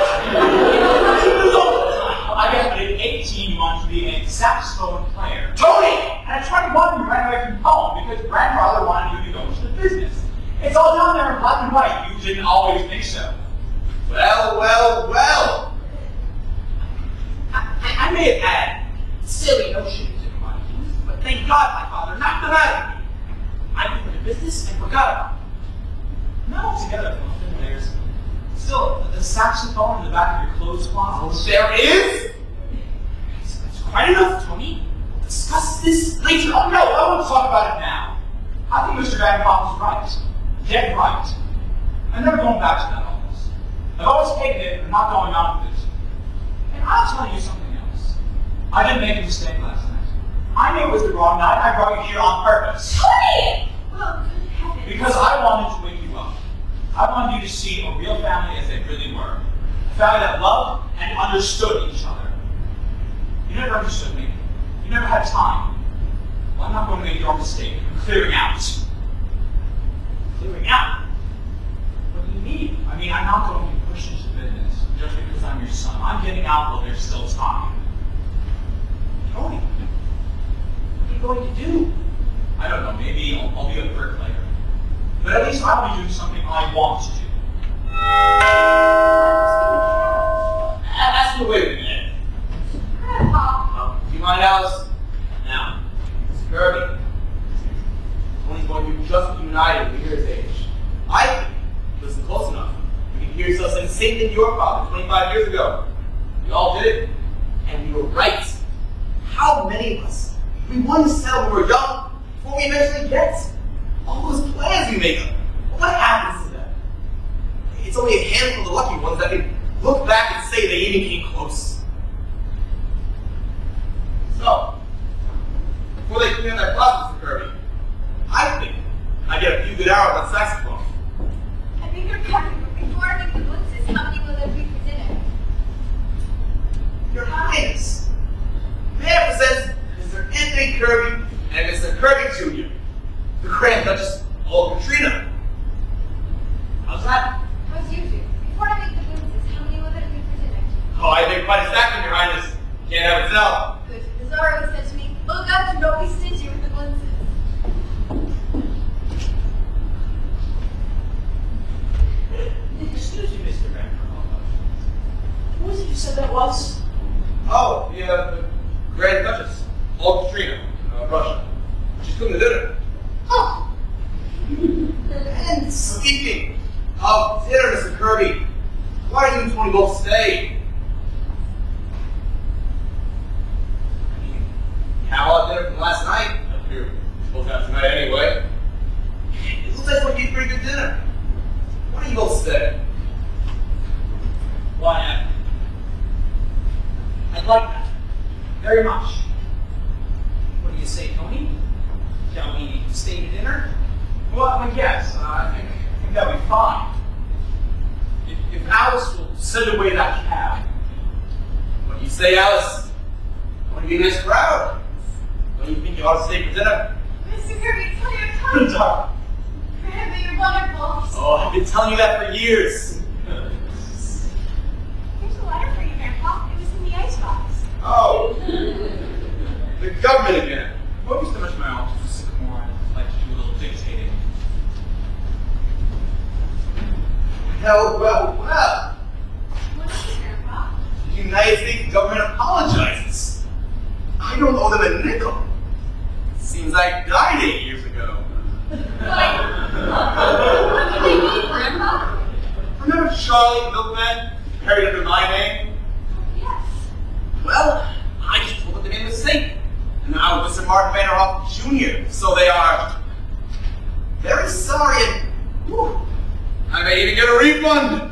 I guess at 18 you wanted to be a saxophone player. Tony! And at 21 you ran away from home because grandfather wanted you to go into the business. It's all down there in black and white. You didn't always think so. Well. I may have had silly notions in my youth, but thank God my father knocked them out of me. I went into business and forgot about it. Not altogether, Jonathan. There's still the saxophone in the back of your clothes closet. There is? That's quite enough, Tony. We'll discuss this later. Oh, no, I want to talk about it now. I think Mr. Vanderhoff is right. Dead right. I'm never going back to that office. I've always hated it and not going on with it. And I'll tell you something else. I didn't make a mistake last night. I knew it was the wrong night. I brought you here on purpose. Tony! Well, good heavens. Because I wanted to wake you up. I wanted you to see a real family as they really were. A family that loved and understood each other. You never understood me. You never had time. Well, I'm not going to make your mistake. I'm clearing out. Clearing out? What do you mean? I mean, I'm not going to be pushed into business just because I'm your son. I'm getting out while there's still time. Tony, what are you going to do? I'll be a bricklayer. But at least I'll be doing something I want to do. Ask me to wait a minute. Do you mind, Alice? Now, Mr. Kirby. Tony's going to be just united when you're his age. I think, listen close enough, we can hear yourself saying the same thing to your father 25 years ago. We all did it, and we were right. How many of us, we wanted to settle when we were young, before we eventually get all those plans we make? What happens to them? It's only a handful of the lucky ones that can look back and say they even came close. So, before they clean up that closet, Mr. Kirby, I think I get a few good hours on saxophone. I think you're coming, but before I make the blitzes, how many will there be for dinner? Your Highness, may I present Mr. Anthony Kirby and Mr. Kirby Jr., the Grand Duchess of Katrina. How's that? How's you do? Before I make the blitzes, how many will there be for dinner? Oh, I make quite a stack of Your Highness. Can't have it tell. Good. The Tsar always said to me, look up and don't be stingy with the blitzes. Excuse me, Mr. Vanderbilt. Who was it you said that was? Oh, the Grand Duchess of Katrina, Russia. She's cooking the dinner. Oh! And speaking of dinner, Mr. Kirby, why do you and Tony both stay? I mean, you have all that dinner from last night. I figure we're supposed to have tonight anyway. It looks like it's going to be a pretty good dinner. Why don't you both stay? Why, I'd like that. Very much. What do you say, Tony? Shall we stay to dinner? Well, I guess. I think that'll be fine. If Alice will send away that cab. What do you say, Alice? I want to be a nice crowd. Don't you think you ought to stay for dinner? Mr. Kirby, tell your Tony. Darling. Grandma, you're wonderful. Oh, I've been telling you that for years. Here's a letter for you, Grandpa. It was in the icebox. Oh, the government again. What was so much my office for Sycamore? I'd like to do a little dictating. Well. What is it, Grandpa? The United States government apologizes. I don't owe them a nickel. Seems I died 8 years ago. What do they mean, Grandpa? Remember Charlie the milkman? Carried under my name? Yes. Well, I just told them they made a mistake. And now Mr. Martin Vanderhoff Jr., so they are very sorry and whew, I may even get a refund.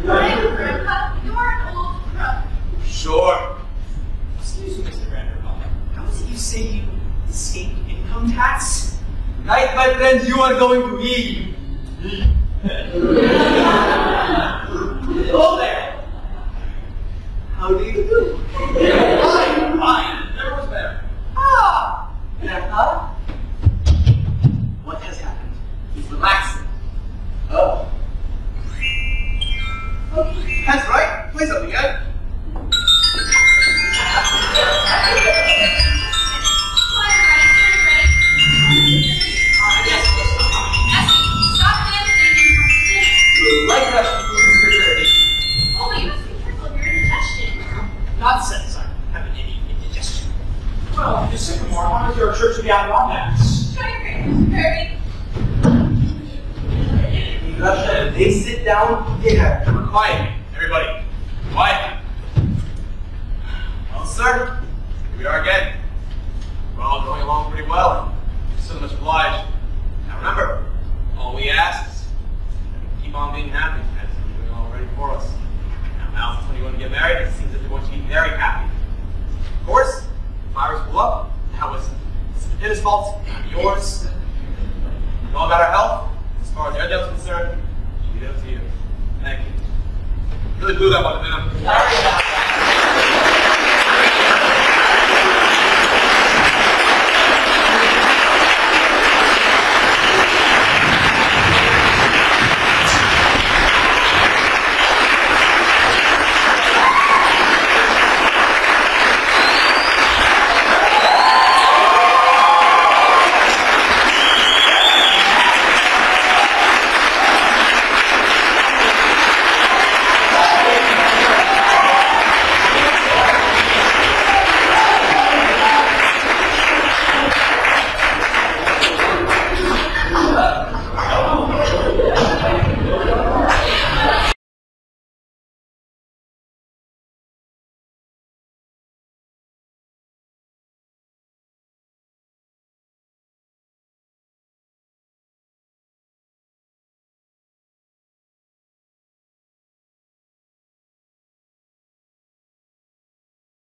Grandpa, you're an old crook. Sure. Excuse me, Mr. Vanderbilt. How is it you say you escaped income tax? Right, my friends, you are going to be. Hello there. How do you do? Fine. Never was better. Ah, Grandpa. What has happened? He's relaxing. Oh. That's right. Play something, Ed. Like that, Mr. Security. Oh, you must be careful of your indigestion. Nonsense. I have an indigestion. Well, Miss Sycamore, how does your church be out on that? Try your greatest, Kirby. In Russia, they sit down to dinner. Quiet, everybody. Quiet. Well, sir, here we are again. We're all going along pretty well. You're so much obliged. Now remember, all we ask is keep on being happy, as you're doing already for us. Now, Alice, when you want to get married, it seems that you're going to be very happy. Of course, the virus blew up. That was his fault, not yours. We all got our health. As far as your deal is concerned, we do it to you. Thank you. Really blew that one, didn't I?